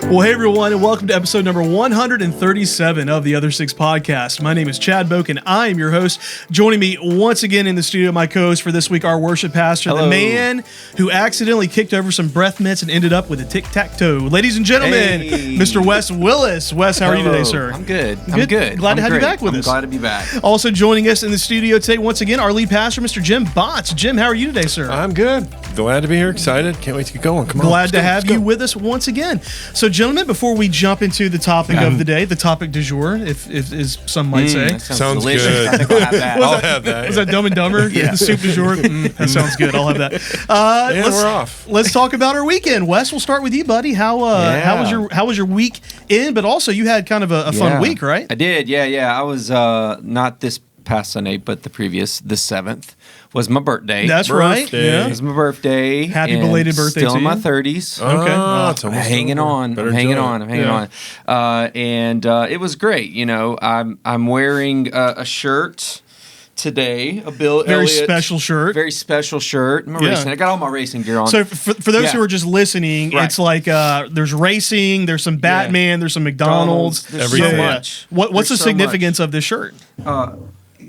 Well, hey everyone, and welcome to episode number 137 of the Other Six Podcast. My name is Chad Boak, and I am your host. Joining me once again in the studio, my co-host for this week, our worship pastor, the man who accidentally kicked over some breath mints and ended up with a tic-tac-toe. Ladies and gentlemen, Mr. Wes Willis. Wes, how are you today, sir? I'm good. I'm good. Glad to have you back with us. Glad to be back. Also joining us in the studio today, once again, our lead pastor, Mr. Jim Botts. Jim, how are you today, sir? I'm good. Glad to be here. Excited. Can't wait to get going. Come on. Glad to have you with us once again. So, gentlemen, before we jump into the topic of the day, the topic du jour, if as some might say. That Sounds delicious. good. I think I'll have that. I'll have that. Was that Dumb and Dumber? Yeah. The soup du jour? That sounds good. I'll have that. We're off. Let's talk about our weekend. Wes, we'll start with you, buddy. How was your week in? But also, you had kind of a fun week, right? I did. Yeah. I was not this past Sunday, but the 7th was my birthday. That's right. Yeah. It was my birthday. Happy and belated birthday Still to in my you. 30s. Okay. It's almost hanging over. on. Better I'm hanging enjoy on. it. I'm hanging on. And it was great. You know, I'm wearing a shirt today, a Bill Very Elliott, special shirt. very special shirt. I'm racing. I got all my racing gear on. So for those who are just listening, Right. it's like there's racing, there's some Batman, there's some McDonald's. There's Everything. so much. What's There's the so significance of this shirt?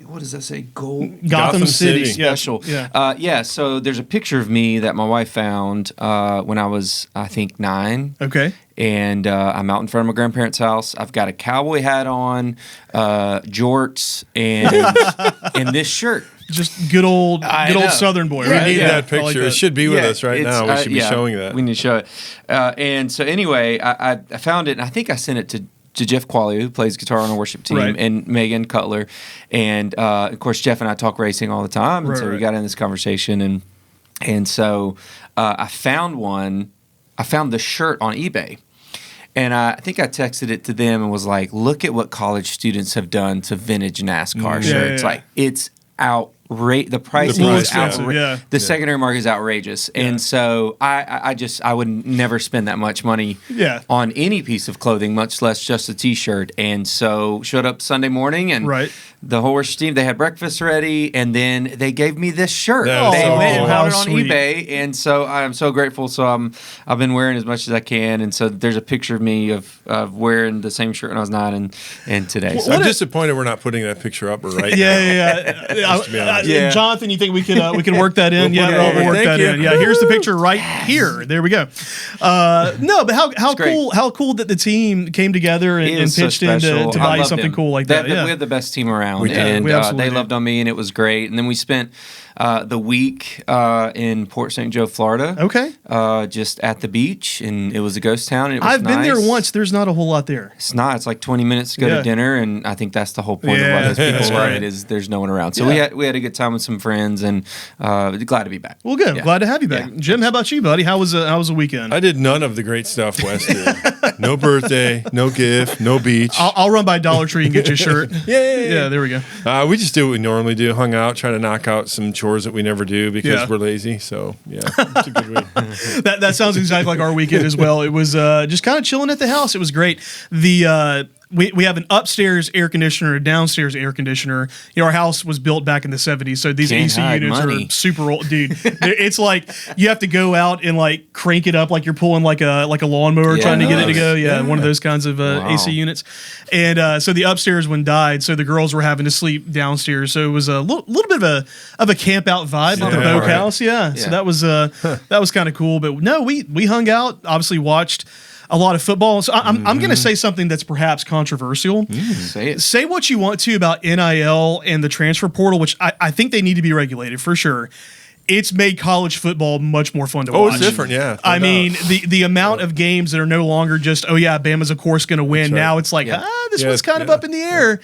What does that say? Gold. Gotham City. City. Yeah. Special. Yeah. So there's a picture of me that my wife found when I was, I think, 9. Okay. And I'm out in front of my grandparents' house. I've got a cowboy hat on, jorts, and this shirt. Just good old know. Southern boy, We right? need Yeah, that I like picture. that. It should be with us right it's, now. We should be yeah, showing that. We need to show it. And so anyway, I found it, and I think I sent it to Jeff Qualley, who plays guitar on our worship team, Right. and Megan Cutler. And, of course, Jeff and I talk racing all the time, and so we got in this conversation. And so I found the shirt on eBay. And I think I texted it to them and was like, look at what college students have done to vintage NASCAR shirts. Yeah. Like, it's outrageous. The price The price, is outrageous. yeah. The secondary market is outrageous. And so I would never spend that much money on any piece of clothing, much less just a T-shirt. And so showed up Sunday morning, and the whole worship team, they had breakfast ready, and then they gave me this shirt. That They is so went and cool. bought it How on sweet. eBay, and so I'm so grateful. So I've been wearing as much as I can, and so there's a picture of me of wearing the same shirt when I was 9 and today. So I'm disappointed we're not putting that picture up right now. Yeah. to be honest. Yeah. Jonathan, you think we can work that in? We'll put it We'll in. work Thank that you. in. Yeah, here's the picture right here. There we go. No, but how great. cool that the team came together It and was so pitched in to special. I buy you loved something them. cool like that. Yeah. We had the best team around, We did. and We absolutely they did. loved on me, and it was great. And then we spent the week in Port St. Joe, Florida. Okay. Just at the beach, and it was a ghost town. And it was I've been there nice. once. There's not a whole lot there. It's not. It's like 20 minutes to go Yeah. to dinner, and I think that's the whole point Yeah, of why those that's people love right. it is there's no one around. So Yeah. we had a good time with some friends, and glad to be back. Well, good. Yeah. Glad to have you back. Yeah. Jim, how about you, buddy? How was the weekend? I did none of the great stuff Wes did. No birthday, no gift, no beach. I'll run by Dollar Tree and get you a shirt. Yeah, there we go. We just do what we normally do. Hung out, try to knock out some chores that we never do because we're lazy. So, yeah, it's a good week. That sounds exactly like our weekend as well. It was just kind of chilling at the house. It was great. We have an upstairs air conditioner, a downstairs air conditioner. You know, our house was built back in the 70s, so these Can't AC hide units money. are super old, dude. It's like you have to go out and like crank it up like you're pulling like a lawnmower Yeah, trying to get it to nice. go. Yeah, one of those kinds of AC units. And so the upstairs one died, so the girls were having to sleep downstairs. So it was a little bit of a camp out vibe at the Yeah, Boak right. house. Yeah, so that was kind of cool. But no, we hung out. Obviously watched a lot of football. So I'm going to say something that's perhaps controversial. Say it. Say what you want to about NIL and the transfer portal, which I think they need to be regulated for sure. It's made college football much more fun to watch. It's different, yeah. I mean, the amount of games that are no longer just, Bama's of course going to win. That's right. Now it's like, this one's kind of up in the air.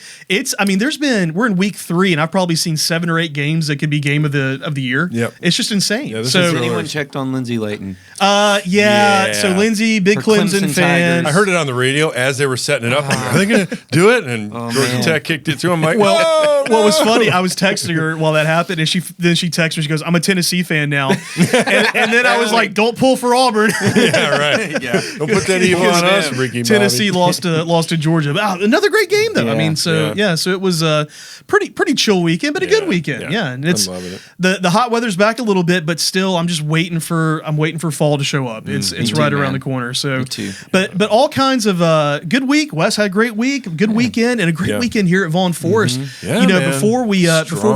We're in week 3, and I've probably seen 7 or 8 games that could be game of the year. Yep. It's just insane. Yeah, this so is Has really- anyone checked on Lindsay Layton? yeah. So Lindsay, big For Clemson Clemson fan. Tigers. I heard it on the radio as they were setting it up. I'm like, are they going to do it? And Georgia man. Tech kicked it through. I'm like, Well, what was funny, I was texting her while that happened, and she texted me. She goes, "I'm a Tennessee fan now," and then I was like, "Don't pull for Auburn." yeah, right. Yeah. Don't put that evil on us, Ricky. Tennessee Bobby. lost to Georgia. Wow, another great game though. I mean, so it was a pretty chill weekend, but a good weekend. Yeah, and it's the hot weather's back a little bit, but still, I'm waiting for fall to show up. It's right around the corner. So, me too. But all kinds of good week. Wes had a great week, good weekend, and a great weekend here at Vaughn Forest. Before we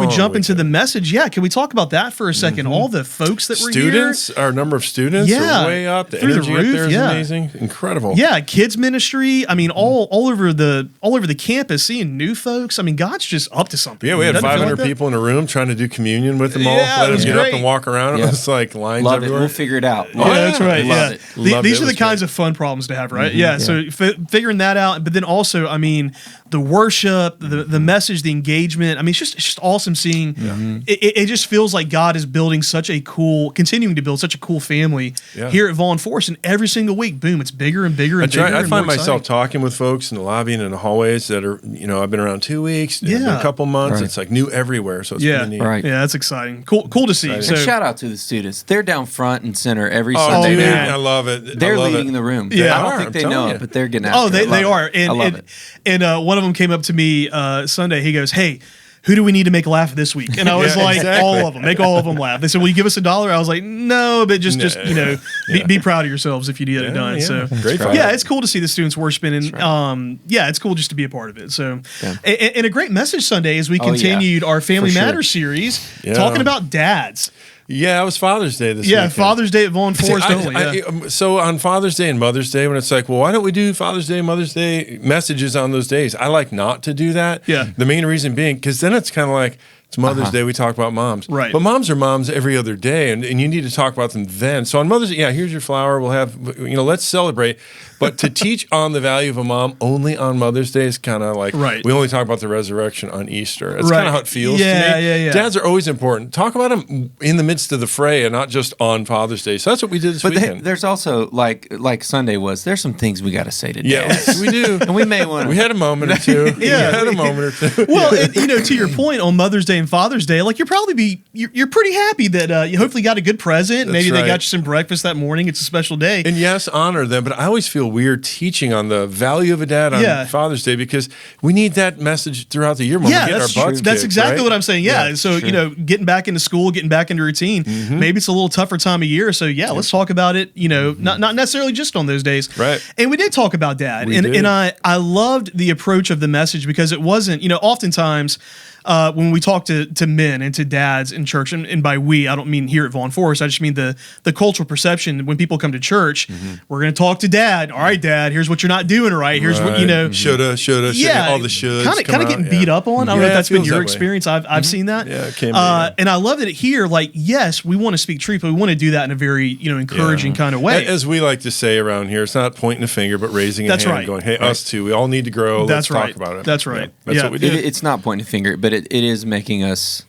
jump into the message, can we talk about that for a second? All the folks that were here. Our number of students are way up. The energy up there is amazing, incredible. Yeah, kids ministry. I mean, all over the campus, seeing new folks. I mean, God's just up to something. Yeah, we had 500 people in a room trying to do communion with them all. Let them get up and walk around. It was like lines everywhere. We'll figure it out. That's right. Love it. These are the kinds of fun problems to have, right? So figuring that out, but then also, I mean, the worship, the message, the engagement. I mean, it's just awesome seeing. It just feels like God is continuing to build such a cool family here at Vaughn Forest, and every single week, boom, it's bigger and bigger and bigger. I find myself talking with folks in the lobby and in the hallways that are, I've been around 2 weeks, a couple months. It's like new everywhere, so it's pretty neat. Right. Yeah, that's exciting. Cool to see. So, shout out to the students. They're down front and center every Sunday night. I love it. They're leading the room. Yeah, I don't think they know it, but they're getting out. They are. I love it. And one of them came up to me Sunday. He goes, "Hey, who do we need to make laugh this week?" And I was all of them. Make all of them laugh. They said, "Will you give us $1?" I was like, "No, but just be proud of yourselves if you get it done." Yeah. So great. It's cool to see the students worshiping, and it's cool just to be a part of it. So, and a great message Sunday as we continued our Family Matters series, talking about dads. Yeah, it was Father's Day this weekend. Father's Day at Vaughn Forest only. So on Father's Day and Mother's Day, when it's like, well, why don't we do Father's Day and Mother's Day messages on those days? I like not to do that. Yeah. The main reason being, because then it's kind of like, it's Mother's Day, we talk about moms. Right. But moms are moms every other day, and you need to talk about them then. So on Mother's Day, here's your flower. We'll have, let's celebrate. But to teach on the value of a mom only on Mother's Day is kind of like, we only talk about the resurrection on Easter. It's kind of how it feels to me. Yeah. Dads are always important. Talk about them in the midst of the fray and not just on Father's Day. So that's what we did this weekend. There's also, like Sunday was, there's some things we got to say today. Yeah, we do. And we may want to. We had a moment or two. We had a moment or two. Well, and, to your point on Mother's Day and Father's Day, like you're pretty happy that you hopefully got a good present. Maybe they got you some breakfast that morning. It's a special day. And yes, honor them. But I always feel weird teaching on the value of a dad on Father's Day because we need that message throughout the year when we get our butts kicked. That's exactly what I'm saying. Yeah. So, getting back into school, getting back into routine, maybe it's a little tougher time of year. So, let's talk about it, not necessarily just on those days. Right. And we did talk about dad. And I loved the approach of the message because it wasn't, oftentimes when we talk to men and to dads in church, and by we, I don't mean here at Vaughn Forest, I just mean the cultural perception when people come to church, we're going to talk to dad. All right, dad, here's what you're not doing right. Here's what, Shoulda, all the shoulds. Kind of getting beat up on. I don't know if that's been your experience. I've seen that. Yeah, it can be. And I love that here, like, yes, we want to speak truth, but we want to do that in a very, encouraging kind of way. As we like to say around here, it's not pointing a finger, but raising a hand going, hey, us too. We all need to grow. Let's talk about it. That's right. That's what we do. It's not pointing a finger, but it is making us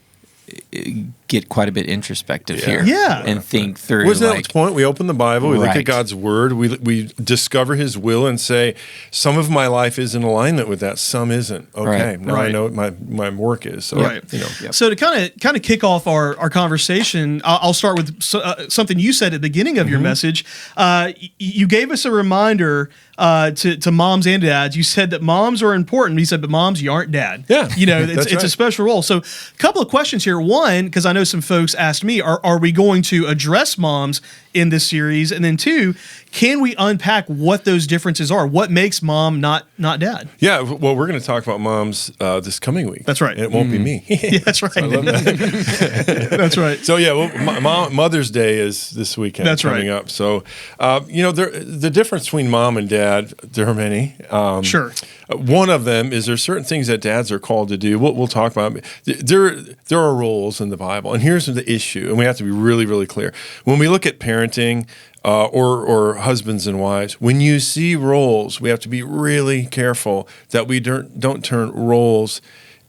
get quite a bit introspective here and think through. Wasn't that the point? We open the Bible, we look at God's word, we discover his will and say, some of my life is in alignment with that, some isn't. Okay, now I know what my work is. So, So to kind of kick off our conversation, I'll start with something you said at the beginning of your message. You gave us a reminder to moms and dads. You said that moms are important. You said, but moms, you aren't dad. Yeah, it's a special role. So a couple of questions here. One, because I know some folks asked me, are we going to address moms in this series? And then two, can we unpack what those differences are? What makes mom not dad? Yeah, well, we're going to talk about moms this coming week. That's right. And it won't be me. That's right. So I love that. That's right. So Mother's Day is this weekend coming up. So, the difference between mom and dad, there are many. Sure. One of them is there's certain things that dads are called to do. We'll talk about it. There are roles in the Bible, and here's the issue, and we have to be really, really clear. When we look at parenting or husbands and wives, when you see roles, we have to be really careful that we don't turn roles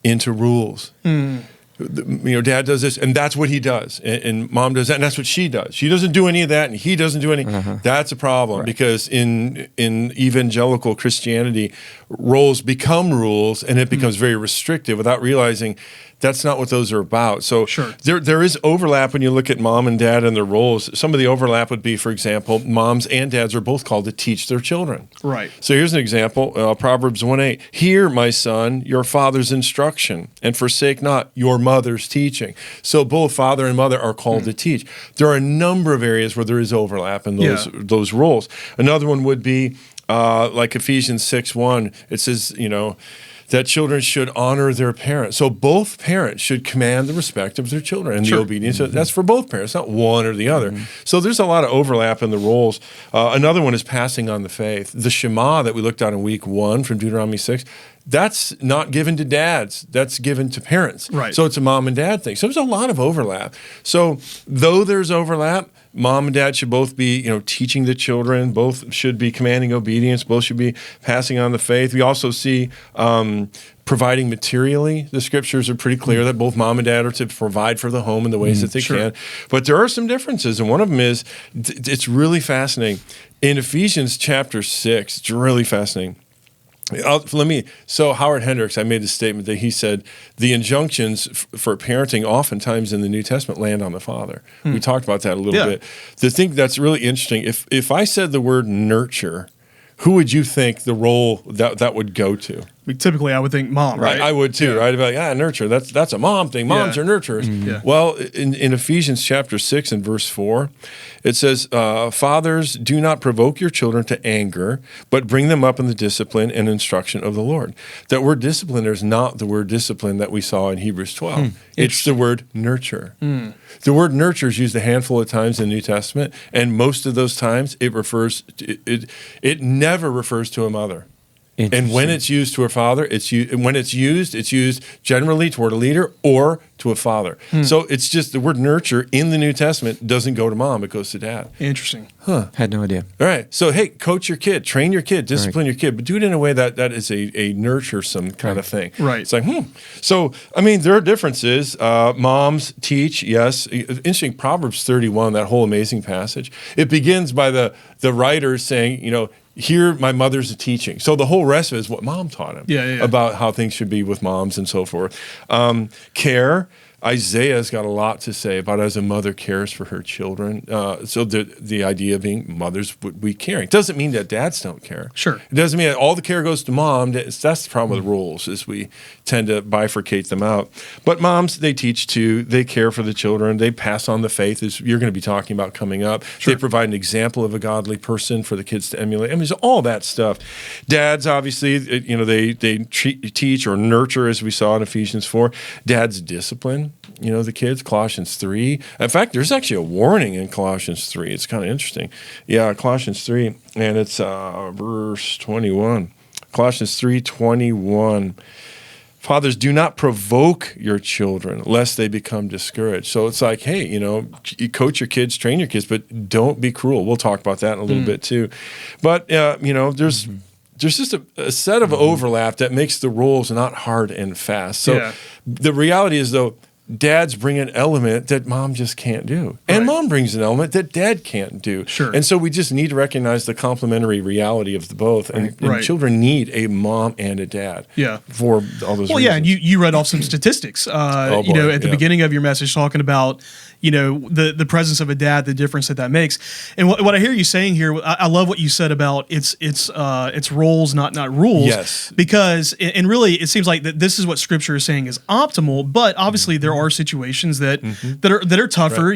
into rules. Dad does this, and that's what he does, and mom does that, and that's what she does. She doesn't do any of that, and he doesn't do any. That's a problem because in evangelical Christianity, roles become rules, and it becomes very restrictive without realizing That's not what those are about. So Sure. there is overlap when you look at mom and dad and their roles. Some of the overlap would be, for example, moms and dads are both called to teach their children. Right. So here's an example, Proverbs 1:8. Hear, my son, your father's instruction, and forsake not your mother's teaching. So both father and mother are called to teach. There are a number of areas where there is overlap in those roles. Another one would be like Ephesians 6:1. It says, that children should honor their parents. So both parents should command the respect of their children and the obedience. That's for both parents, not one or the other. So there's a lot of overlap in the roles. Another one is passing on the faith. The Shema that we looked at in week 1 from Deuteronomy 6, that's not given to dads. That's given to parents. Right. So it's a mom and dad thing. So there's a lot of overlap. So though there's overlap, mom and dad should both be, teaching the children. Both should be commanding obedience. Both should be passing on the faith. We also see providing materially. The scriptures are pretty clear that both mom and dad are to provide for the home in the ways that they can. But there are some differences, and one of them is it's really fascinating. In Ephesians chapter 6, it's really fascinating. So Howard Hendricks, I made the statement that he said the injunctions for parenting oftentimes in the New Testament land on the father. We talked about that a little bit. The thing that's really interesting, if I said the word nurture, who would you think the role that would go to? Typically, I would think mom, right? I would too, right? I'd be like, nurture. That's a mom thing. Moms are nurturers. Well, in Ephesians chapter 6 and verse 4, it says, fathers, do not provoke your children to anger, but bring them up in the discipline and instruction of the Lord. That word discipline is not the word discipline that we saw in Hebrews 12. It's the word nurture. The word nurture is used a handful of times in the New Testament, and most of those times it never refers to a mother. And when it's used to a father, it's used generally toward a leader or to a father. So it's just the word nurture in the New Testament doesn't go to mom, it goes to dad. Interesting. Had no idea. All right. So, hey, coach your kid, train your kid, discipline your kid, but do it in a way that is a nurturesome kind of thing. Right. It's like, So, there are differences. Moms teach, yes. Interesting, Proverbs 31, that whole amazing passage. It begins by the writer saying, here, my mother's teaching. So the whole rest of it is what mom taught him about how things should be with moms and so forth. Care. Isaiah's got a lot to say about as a mother cares for her children. So the idea being mothers would be caring. Doesn't mean that dads don't care. Sure. It doesn't mean that all the care goes to mom. That's the problem with rules is we tend to bifurcate them out. But moms, they teach too. They care for the children. They pass on the faith, as you're going to be talking about coming up. Sure. They provide an example of a godly person for the kids to emulate. There's all that stuff. Dads, obviously, they teach or nurture, as we saw in Ephesians 4. Dads discipline. The kids, Colossians 3. In fact, there's actually a warning in Colossians 3. It's kind of interesting. Yeah, Colossians 3, and it's verse 21. Colossians 3:21. Fathers, do not provoke your children, lest they become discouraged. So it's like, hey, you coach your kids, train your kids, but don't be cruel. We'll talk about that in a little bit too. But, there's just a set of overlap that makes the roles not hard and fast. So the reality is, though, dads bring an element that mom just can't do. And mom brings an element that dad can't do. Sure. And so we just need to recognize the complementary reality of the both. And children need a mom and a dad for all those reasons. Yeah, and you read off some statistics, at the beginning of your message talking about, the presence of a dad, the difference that makes. And what I hear you saying here, I love what you said about it's roles, not rules. Yes. Because, and really, it seems like that this is what Scripture is saying is optimal, but obviously there are situations that are tougher,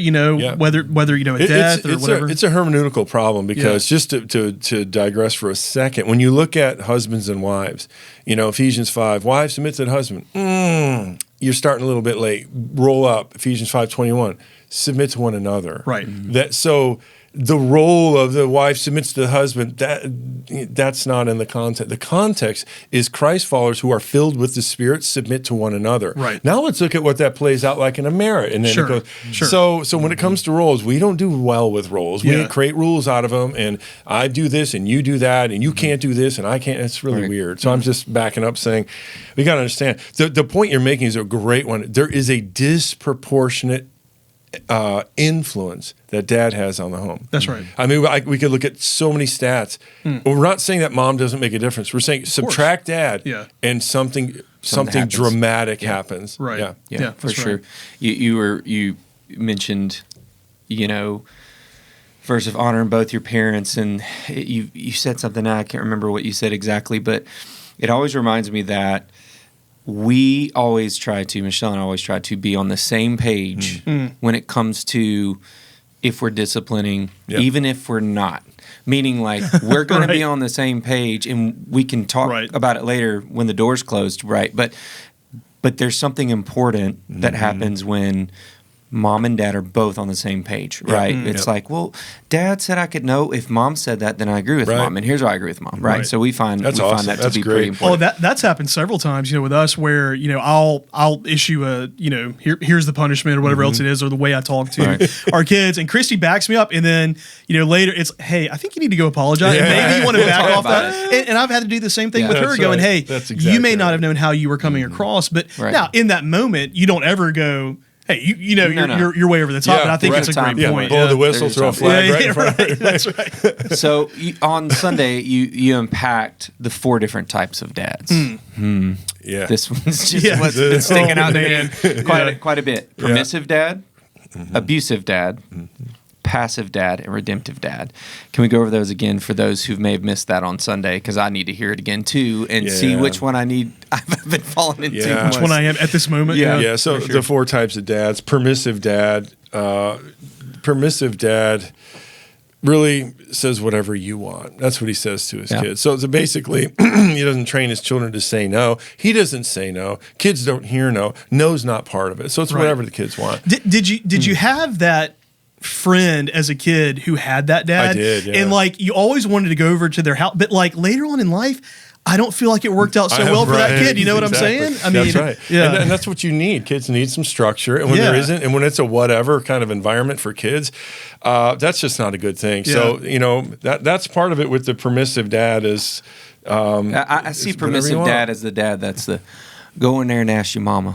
whether a death or whatever. It's a hermeneutical problem because just to digress for a second, when you look at husbands and wives, Ephesians 5, wives submit to the husband. You're starting a little bit late. Roll up, Ephesians 5:21. Submit to one another. Right. So the role of the wife submits to the husband, that's not in the context. The context is Christ followers who are filled with the Spirit submit to one another. Right. Now let's look at what that plays out like in a marriage. And then it goes, So when it comes to roles, we don't do well with roles. We create rules out of them, and I do this and you do that, and you can't do this and I can't. It's really weird. So I'm just backing up saying, we got to understand. The point you're making is a great one. There is a disproportionate influence that dad has on the home. That's right. We could look at so many stats. We're not saying that mom doesn't make a difference. We're saying subtract dad and something something dramatic happens. Right. Yeah, for sure. You mentioned, verse of honoring both your parents, and you said something. I can't remember what you said exactly, but it always reminds me that Michelle and I always try to be on the same page when it comes to if we're disciplining, even if we're not. Meaning, like, we're going to be on the same page, and we can talk about it later when the door's closed, right? But there's something important that happens when mom and dad are both on the same page, right? It's like, well, dad said I could know. If mom said that, then I agree with mom, and here's why I agree with mom, right? So we find that to be pretty important. Oh, that's happened several times, with us, where I'll issue a here's the punishment or whatever else it is, or the way I talk to our kids, and Christy backs me up, and then later it's, hey, I think you need to go apologize, and maybe you want to back off that, and I've had to do the same thing with her, going, hey, you may not have known how you were coming across, but now in that moment you don't ever go, hey, you're way over the top, and I think it's a great point. Blow the whistle, throw a flag right in front of her. That's right. So on Sunday, you unpacked the 4 different types of dads. Yeah. This one's just what's been sticking out there quite a bit. Permissive dad, abusive dad, passive dad, and redemptive dad. Can we go over those again for those who may have missed that on Sunday? Because I need to hear it again too, and see which one I've been falling into. Which one I am at this moment. Yeah. So the 4 types of dads. Permissive dad really says whatever you want. That's what he says to his kids. So basically, he doesn't train his children to say no. He doesn't say no. Kids don't hear no. No's not part of it. So it's whatever the kids want. Did you have that friend as a kid who had that dad? I did, and like you always wanted to go over to their house, but like later on in life, I don't feel like it worked out so well for that kid. You know what I'm saying? I mean, that's right. Yeah, and that's what you need. Kids need some structure, and when there isn't, and when it's a whatever kind of environment for kids, that's just not a good thing. So that's part of it with the permissive dad is. I see permissive dad as the dad that's the. Go in there and ask your mama.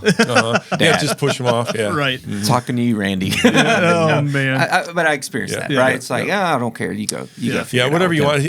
Just push them off. Yeah, right. Talking to you, Randy. Oh man! But I experienced that, right? It's like, I don't care. You go. Yeah, whatever you want.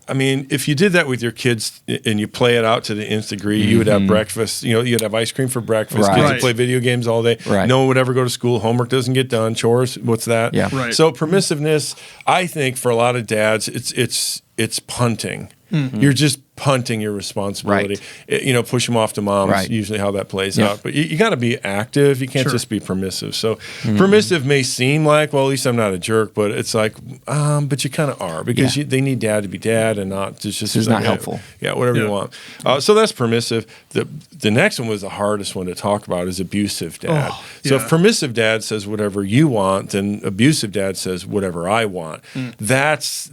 I mean, if you did that with your kids and you play it out to the nth degree, you would have breakfast. You'd have ice cream for breakfast. Kids would play video games all day. Right. No one would ever go to school. Homework doesn't get done. Chores. What's that? Yeah. Right. So permissiveness, I think, for a lot of dads, it's punting. You're just punting your responsibility. Right. Push them off to mom is usually how that plays out. But you got to be active. You can't just be permissive. So permissive may seem like, well, at least I'm not a jerk, but it's like, but you kind of are because they need dad to be dad and not just. It's not helpful. Yeah, whatever you want. So that's permissive. The next one was the hardest one to talk about is abusive dad. So if permissive dad says whatever you want, then abusive dad says whatever I want. That's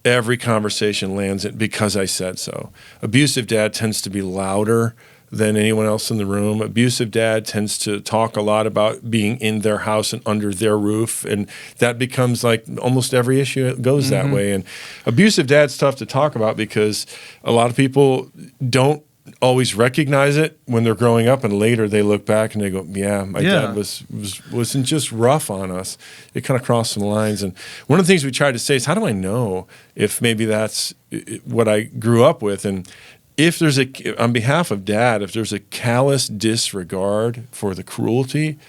every conversation lands it because I said so. Abusive dad tends to be louder than anyone else in the room. Abusive dad tends to talk a lot about being in their house and under their roof, and that becomes like almost every issue goes that way. And abusive dad's tough to talk about because a lot of people don't always recognize it when they're growing up, and later they look back and they go, my dad wasn't just rough on us. It kind of crossed some lines. And one of the things we tried to say is, how do I know if maybe that's what I grew up with? And if there's on behalf of dad, if there's a callous disregard for the cruelty,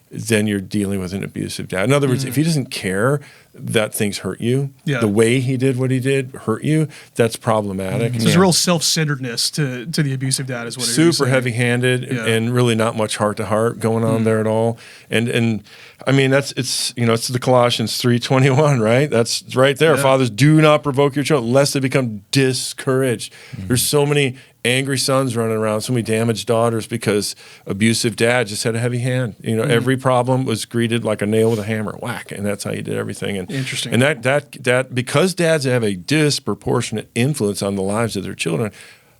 then you're dealing with an abusive dad. In other words, if he doesn't care that things hurt you, the way he did what he did hurt you, that's problematic. So there's a real self-centeredness to the abusive dad is what it is. Super heavy-handed and really not much heart-to-heart going on there at all. And I mean, it's the Colossians 3:21, right? That's right there. Fathers, do not provoke your children lest they become discouraged. There's so many angry sons running around, so many damaged daughters because abusive dad just had a heavy hand. Every problem was greeted like a nail with a hammer, whack, and that's how you did everything. And interesting. And that because dads have a disproportionate influence on the lives of their children,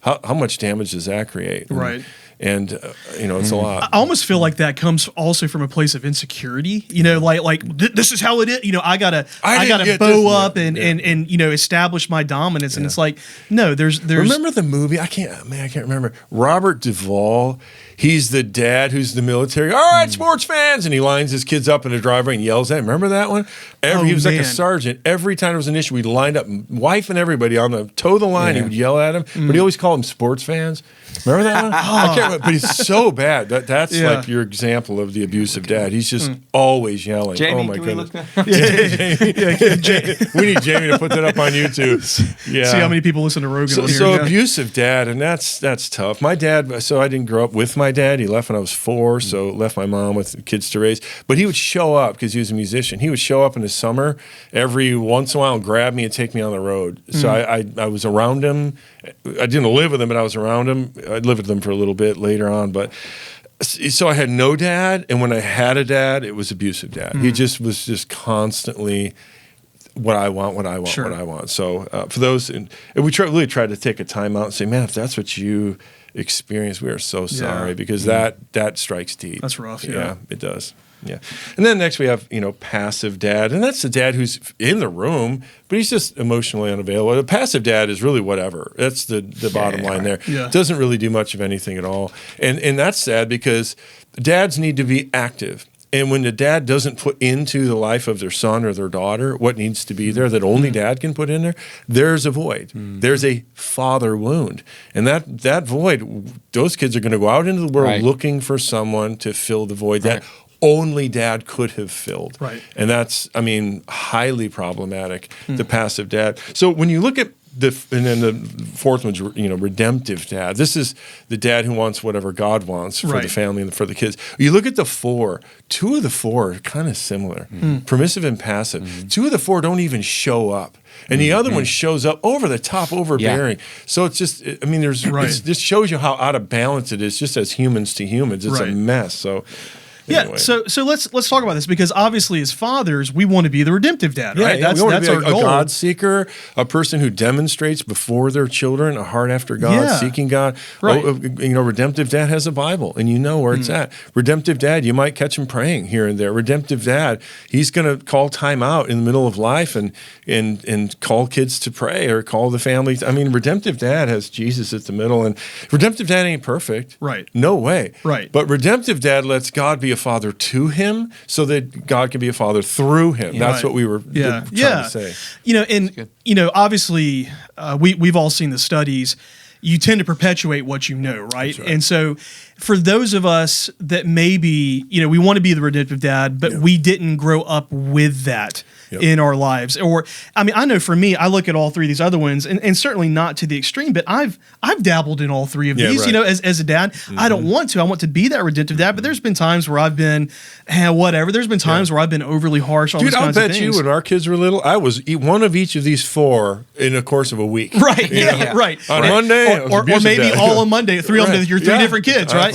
how much damage does that create? Right. And it's a lot. I almost feel like that comes also from a place of insecurity. Like this is how it is. I gotta bow up and establish my dominance. And it's like, no, there's. Remember the movie? I can't remember. Robert Duvall. He's the dad who's the military. All right, sports fans. And he lines his kids up in the driveway and yells at them. Remember that one? He was like a sergeant. Every time there was an issue, we'd lined up, wife and everybody on the toe of the line. He would yell at them. But he always called them sports fans. Remember that one? I can't remember. But he's so bad. That's like your example of the abusive dad. He's just always yelling. Jamie, oh, my goodness. Jamie. We need Jamie to put that up on YouTube. Yeah. See how many people listen to Rogan on here. So abusive dad, and that's tough. My dad, so I didn't grow up with my dad. He left when I was 4, so left my mom with kids to raise. But he would show up because he was a musician. He would show up in the summer every once in a while and grab me and take me on the road. So I was around him. I didn't live with him, but I was around him. I lived with him for a little bit later on, but so I had no dad, and when I had a dad, it was abusive dad. He just was just constantly what I want. So for those, and we really tried to take a time out and say, man, if that's what you experience, we are so sorry, because that strikes deep. That's rough. Yeah, it does. Yeah. And then next we have, passive dad. And that's the dad who's in the room, but he's just emotionally unavailable. The passive dad is really whatever. That's the bottom line there. Yeah. Doesn't really do much of anything at all. And that's sad, because dads need to be active. And when the dad doesn't put into the life of their son or their daughter what needs to be there that only dad can put in there, there's a void. There's a father wound. And that void, those kids are going to go out into the world looking for someone to fill the void that only dad could have filled. Right. And that's, highly problematic, the passive dad. So when you look at and then the fourth one's, redemptive dad. This is the dad who wants whatever God wants for the family and for the kids. You look at the 4, 2 of the 4 are kind of similar, permissive and passive. 2 of the 4 don't even show up. And the other one shows up over the top, overbearing. So it's just, it just shows you how out of balance it is, just as humans to humans. It's a mess. So anyway. So let's talk about this, because obviously as fathers we want to be the redemptive dad, right? That's our a goal. God seeker, a person who demonstrates before their children a heart after God, seeking God. Right. Redemptive dad has a Bible, and you know where it's at. Redemptive dad, you might catch him praying here and there. Redemptive dad, he's going to call time out in the middle of life and call kids to pray, or call the family. Redemptive dad has Jesus at the middle, and redemptive dad ain't perfect. Right. No way. Right. But redemptive dad lets God be a father to him so that God can be a father through him. That's what we were trying to say. Obviously we've all seen the studies. You tend to perpetuate what you know, right? And so for those of us that maybe, we want to be the redemptive dad, but we didn't grow up with that in our lives. Or, I know for me, I look at all 3 of these other ones, and certainly not to the extreme, but I've dabbled in all 3 of these, as a dad. I don't want to. I want to be that redemptive dad, but there's been times where I've been, whatever. There's been times where I've been overly harsh on those kinds of things. Dude, I'll bet you when our kids were little, I was one of each of these 4 in the course of a week. Right, right. On Monday, or maybe all on Monday, 3 on your 3 different kids, right?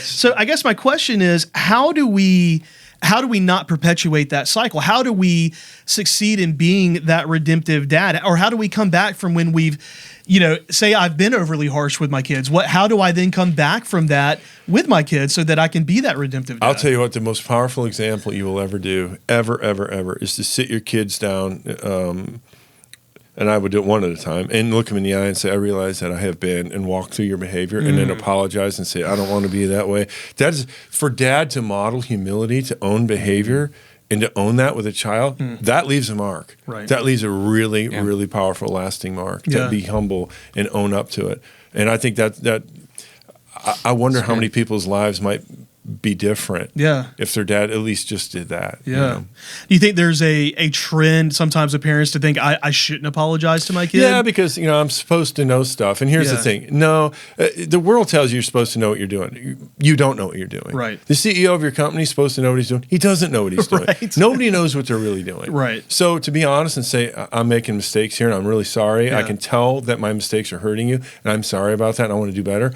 So I guess my question is, how do we not perpetuate that cycle? How do we succeed in being that redemptive dad? Or how do we come back from when we've, say I've been overly harsh with my kids? How do I then come back from that with my kids so that I can be that redemptive dad? I'll tell you what, the most powerful example you will ever do, ever, is to sit your kids down, and I would do it one at a time, and look them in the eye and say, I realize that I have been, and walk through your behavior, and then apologize and say, I don't want to be that way. That is, for dad to model humility, to own behavior, and to own that with a child, that leaves a mark. Right. That leaves a really, really powerful, lasting mark. To be humble and own up to it. And I think that I wonder how many people's lives might be different if their dad at least just did that. Do you think there's a trend sometimes of parents to think I shouldn't apologize to my kid? Yeah, because I'm supposed to know stuff. And here's the thing. No, the world tells you you're supposed to know what you're doing. You don't know what you're doing. Right. The CEO of your company is supposed to know what he's doing. He doesn't know what he's doing. Nobody knows what they're really doing. Right. So to be honest and say, I'm making mistakes here and I'm really sorry. I can tell that my mistakes are hurting you and I'm sorry about that and I want to do better.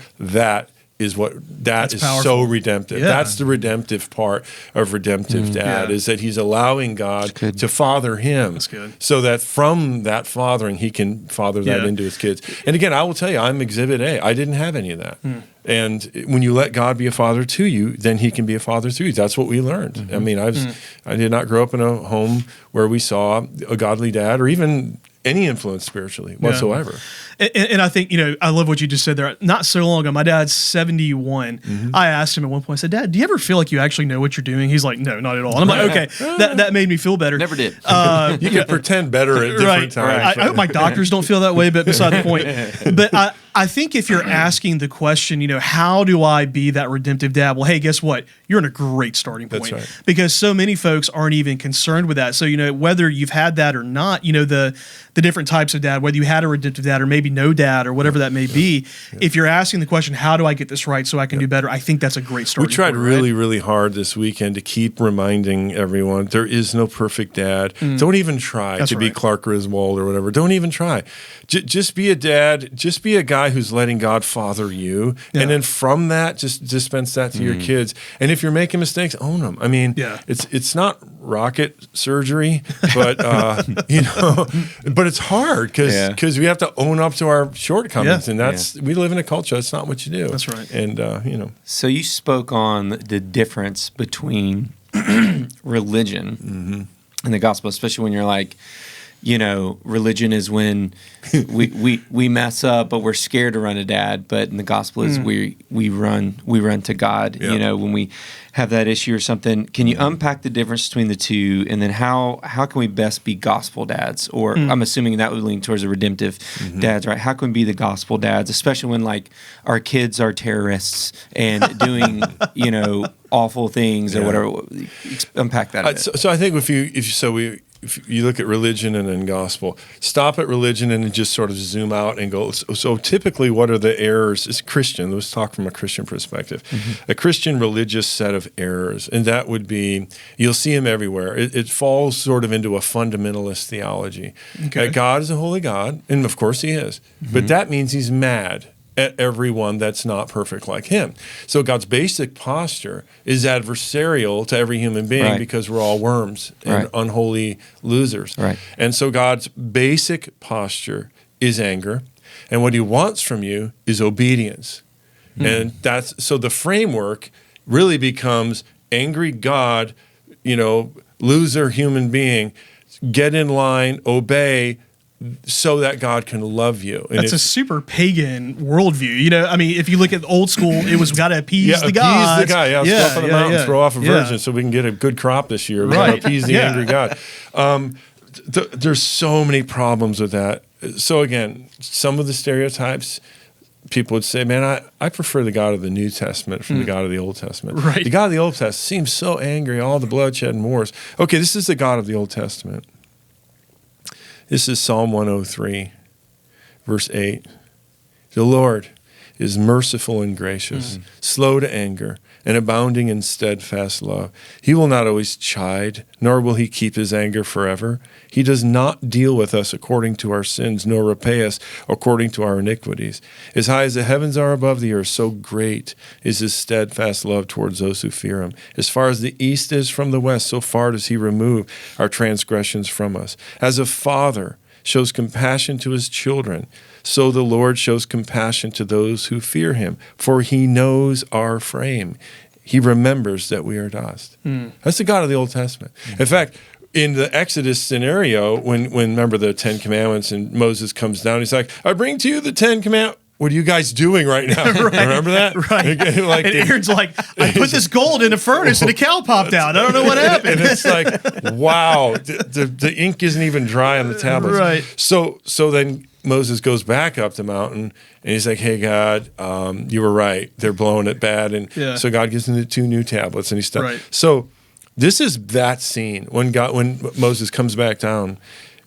That's so redemptive. That's the redemptive part of redemptive dad, is that he's allowing God to father him. That's good. So that from that fathering, he can father that into his kids. And again, I will tell you, I'm exhibit A. I didn't have any of that. And when you let God be a father to you, then he can be a father through you. That's what we learned. I mean, I did not grow up in a home where we saw a godly dad, or even any influence spiritually whatsoever. And I think, I love what you just said there. Not so long ago, my dad's 71. I asked him at one point, I said, Dad, do you ever feel like you actually know what you're doing? He's like, no, not at all. And I'm like, okay, that made me feel better. Never did. You can pretend better at different times. I hope my doctors don't feel that way, but beside the point. But I think if you're asking the question, how do I be that redemptive dad? Well, hey, guess what? You're in a great starting point. That's right. Because so many folks aren't even concerned with that. So, whether you've had that or not, the different types of dad, whether you had a redemptive dad or maybe no dad or whatever that may be, if you're asking the question, how do I get this right so I can do better? I think that's a great starting point. We tried really, really hard this weekend to keep reminding everyone there is no perfect dad. Don't even try to be Clark Griswold or whatever. Don't even try. Just be a dad. Just be a guy who's letting God father you. Yeah. And then from that, just dispense that to your kids. And if you're making mistakes, own them. I mean, it's not rocket surgery, but but it's hard because we have to own up to our shortcomings, and we live in a culture that's not what you do. That's right. And So you spoke on the difference between religion and the gospel, especially when you're like, religion is when we mess up, but we're scared to run to dad. But in the gospel is we run to God. When we have that issue or something. Can you unpack the difference between the two, and then how can we best be gospel dads? Or I'm assuming that would lean towards the redemptive dads, right? How can we be the gospel dads, especially when like our kids are terrorists and doing awful things or whatever? Unpack that a bit. So I think if you look at religion and then gospel, stop at religion and then just sort of zoom out and go, so typically what are the errors? It's Christian. Let's talk from a Christian perspective. A Christian religious set of errors, and that would be, you'll see them everywhere. It falls sort of into a fundamentalist theology. Okay. God is a holy God, and of course he is, but that means he's mad at everyone that's not perfect like him. So God's basic posture is adversarial to every human being because we're all worms and unholy losers. Right. And so God's basic posture is anger, and what he wants from you is obedience. And so the framework really becomes angry God, loser human being, get in line, obey, so that God can love you. And that's a super pagan worldview. If you look at old school, it was got to appease the gods. Appease the guy. Go up on the mountain, throw off a virgin so we can get a good crop this year. We're going to appease the angry God. There's so many problems with that. So again, some of the stereotypes, people would say, man, I prefer the God of the New Testament from the God of the Old Testament. Right. The God of the Old Testament seems so angry, all the bloodshed and wars. Okay, this is the God of the Old Testament. This is Psalm 103, verse 8. The Lord is merciful and gracious, slow to anger, and abounding in steadfast love. He will not always chide, nor will he keep his anger forever. He does not deal with us according to our sins, nor repay us according to our iniquities. As high as the heavens are above the earth, so great is his steadfast love towards those who fear him. As far as the east is from the west, so far does he remove our transgressions from us. As a father shows compassion to his children, so the Lord shows compassion to those who fear him, for he knows our frame. He remembers that we are dust. That's the God of the Old Testament. In fact, in the Exodus scenario, when remember the 10 Commandments and Moses comes down, he's like, I bring to you the 10 Commandments. What are you guys doing right now? Remember that? Right. And Aaron's like, I put this gold in a furnace and a cow popped out. I don't know what happened. And it's like, wow, the ink isn't even dry on the tablets. Right. So then Moses goes back up the mountain and he's like, hey, God, you were right. They're blowing it bad. And so God gives him the 2 new tablets and he's done. Right. So this is that scene when Moses comes back down.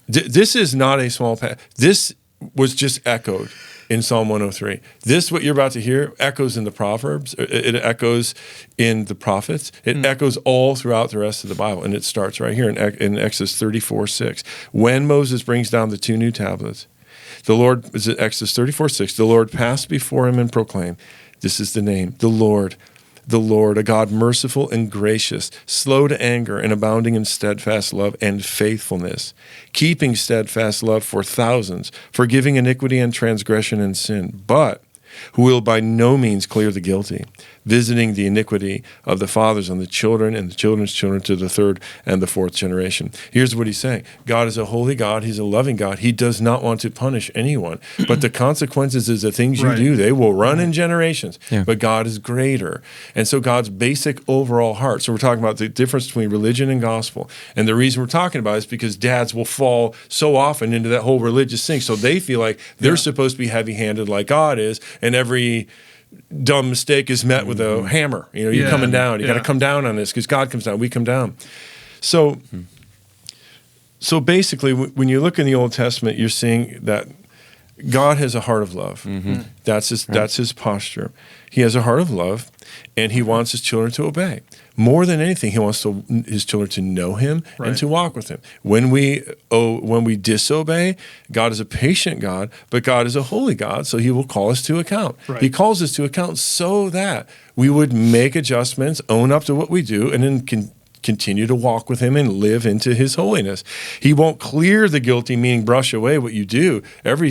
This is not a small This was just echoed in Psalm 103. This, what you're about to hear, echoes in the Proverbs. It echoes in the prophets. It echoes all throughout the rest of the Bible. And it starts right here in Exodus 34:6. When Moses brings down the 2 new tablets, the Lord, is it Exodus 34:6? The Lord passed before him and proclaimed, this is the name, the Lord, a God merciful and gracious, slow to anger and abounding in steadfast love and faithfulness, keeping steadfast love for thousands, forgiving iniquity and transgression and sin, but who will by no means clear the guilty, visiting the iniquity of the fathers on the children and the children's children to the third and the fourth generation. Here's what he's saying. God is a holy God. He's a loving God. He does not want to punish anyone, but the consequences is the things you do, they will run in generations, but God is greater. And so God's basic overall heart. So we're talking about the difference between religion and gospel. And the reason we're talking about it is because dads will fall so often into that whole religious thing. So they feel like they're supposed to be heavy-handed like God is, and every dumb mistake is met with a hammer. You know, you're coming down. You got to come down on this because God comes down. We come down. So basically, when you look in the Old Testament, you're seeing that God has a heart of love. That's his posture. He has a heart of love, and he wants his children to obey. More than anything, he wants his children to know him and to walk with him. When we disobey, God is a patient God, but God is a holy God, so he will call us to account. He calls us to account so that we would make adjustments, own up to what we do, and then continue to walk with him and live into his holiness. He won't clear the guilty, meaning brush away what you do. Every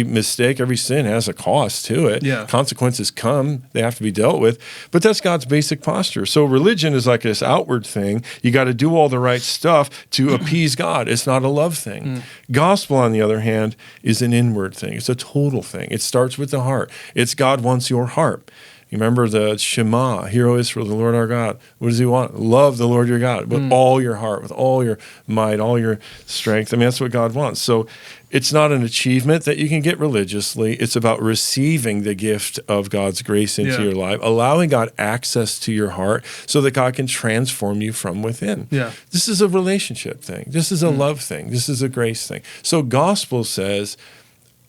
mistake, every sin has a cost to it. Consequences come. They have to be dealt with. But that's God's basic posture. So religion is like this outward thing. You got to do all the right stuff to appease God. It's not a love thing. Gospel, on the other hand, is an inward thing. It's a total thing. It starts with the heart. It's God wants your heart. You remember the Shema, Hear, O Israel, the Lord our God. What does he want? Love the Lord your God with all your heart, with all your might, all your strength. I mean, that's what God wants. So it's not an achievement that you can get religiously. It's about receiving the gift of God's grace into your life, allowing God access to your heart so that God can transform you from within. This is a relationship thing. This is a love thing. This is a grace thing. So gospel says,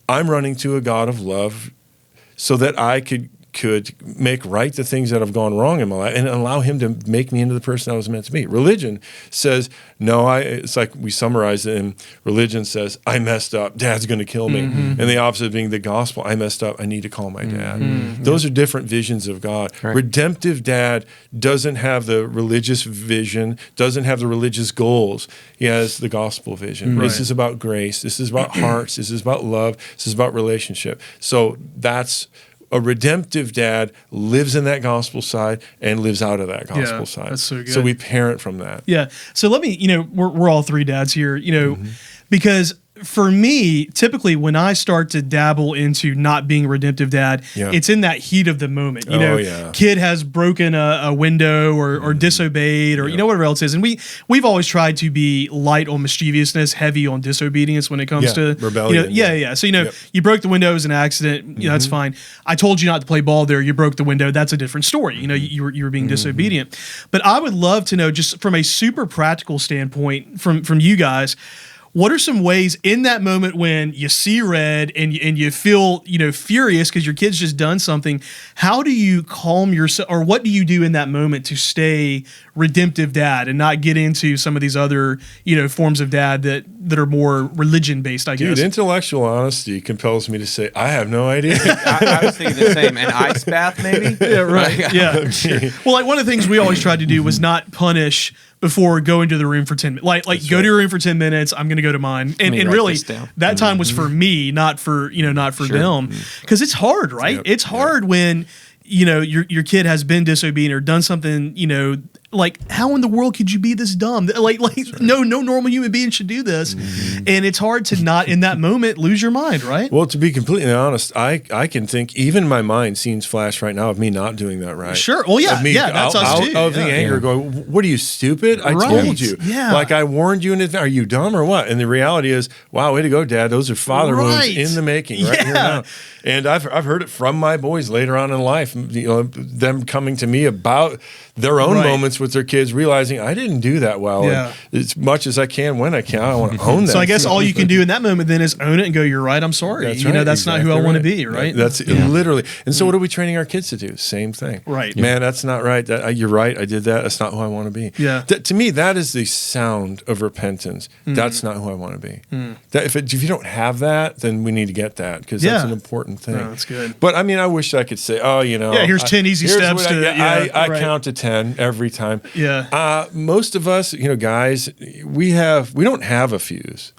I'm running to a God of love so that I could make right the things that have gone wrong in my life and allow him to make me into the person I was meant to be. Religion says, no, it's like we summarize it in religion says, I messed up, dad's going to kill me. And the opposite being the gospel, I messed up, I need to call my dad. Those are different visions of God. Redemptive dad doesn't have the religious vision, doesn't have the religious goals. He has the gospel vision. This is about grace. This is about hearts. This is about love. This is about relationship. So that's a redemptive dad lives in that gospel side and lives out of that gospel side. That's so good. So we parent from that. Yeah. So let me, we're all three dads here, because for me, typically when I start to dabble into not being a redemptive dad, it's in that heat of the moment. Kid has broken a window or disobeyed or whatever else it is. And we've always tried to be light on mischievousness, heavy on disobedience when it comes to rebellion. So you broke the window, it was an accident. That's fine. I told you not to play ball there. You broke the window. That's a different story. You were being disobedient. But I would love to know, just from a super practical standpoint, from you guys, what are some ways in that moment when you see red and you feel, furious because your kid's just done something? How do you calm yourself, or what do you do in that moment to stay redemptive dad and not get into some of these other, forms of dad that are more religion based, I guess? Dude, intellectual honesty compels me to say, I have no idea. I was thinking the same. An ice bath, maybe? Yeah, right. Yeah. Well, like one of the things we always tried to do was not punish before going to the room for 10 minutes. Like go to your room for 10 minutes, I'm going to go to mine. And really, that time was for me, not for them. Because it's hard, right? It's hard when, your kid has been disobedient or done something, like, how in the world could you be this dumb? Like no normal human being should do this. And it's hard to not, in that moment, lose your mind, right? Well, to be completely honest, I can think, even my mind scenes flash right now of me not doing that right. Sure. Well, that's us too. Out of the anger going, what are you, stupid? I told you. Yeah. Like, I warned you in advance. Are you dumb or what? And the reality is, wow, way to go, Dad. Those are father wounds in the making right here now. And I've heard it from my boys later on in life, them coming to me about their own moments with their kids, realizing I didn't do that well. And as much as I can, when I can, I want to own that. So I guess all you can do in that moment then is own it and go, you're right, I'm sorry. That's that's not who I want to be, right? That's literally. And so what are we training our kids to do? Same thing. Right. Man, that's not right. You're right. I did that. That's not who I want to be. Yeah. To me, that is the sound of repentance. That's not who I want to be. If you don't have that, then we need to get that, because that's an important thing. No, that's good. But I mean, I wish I could say, here's 10 easy steps I count to 10 every time. Yeah. Most of us, guys, we don't have a fuse.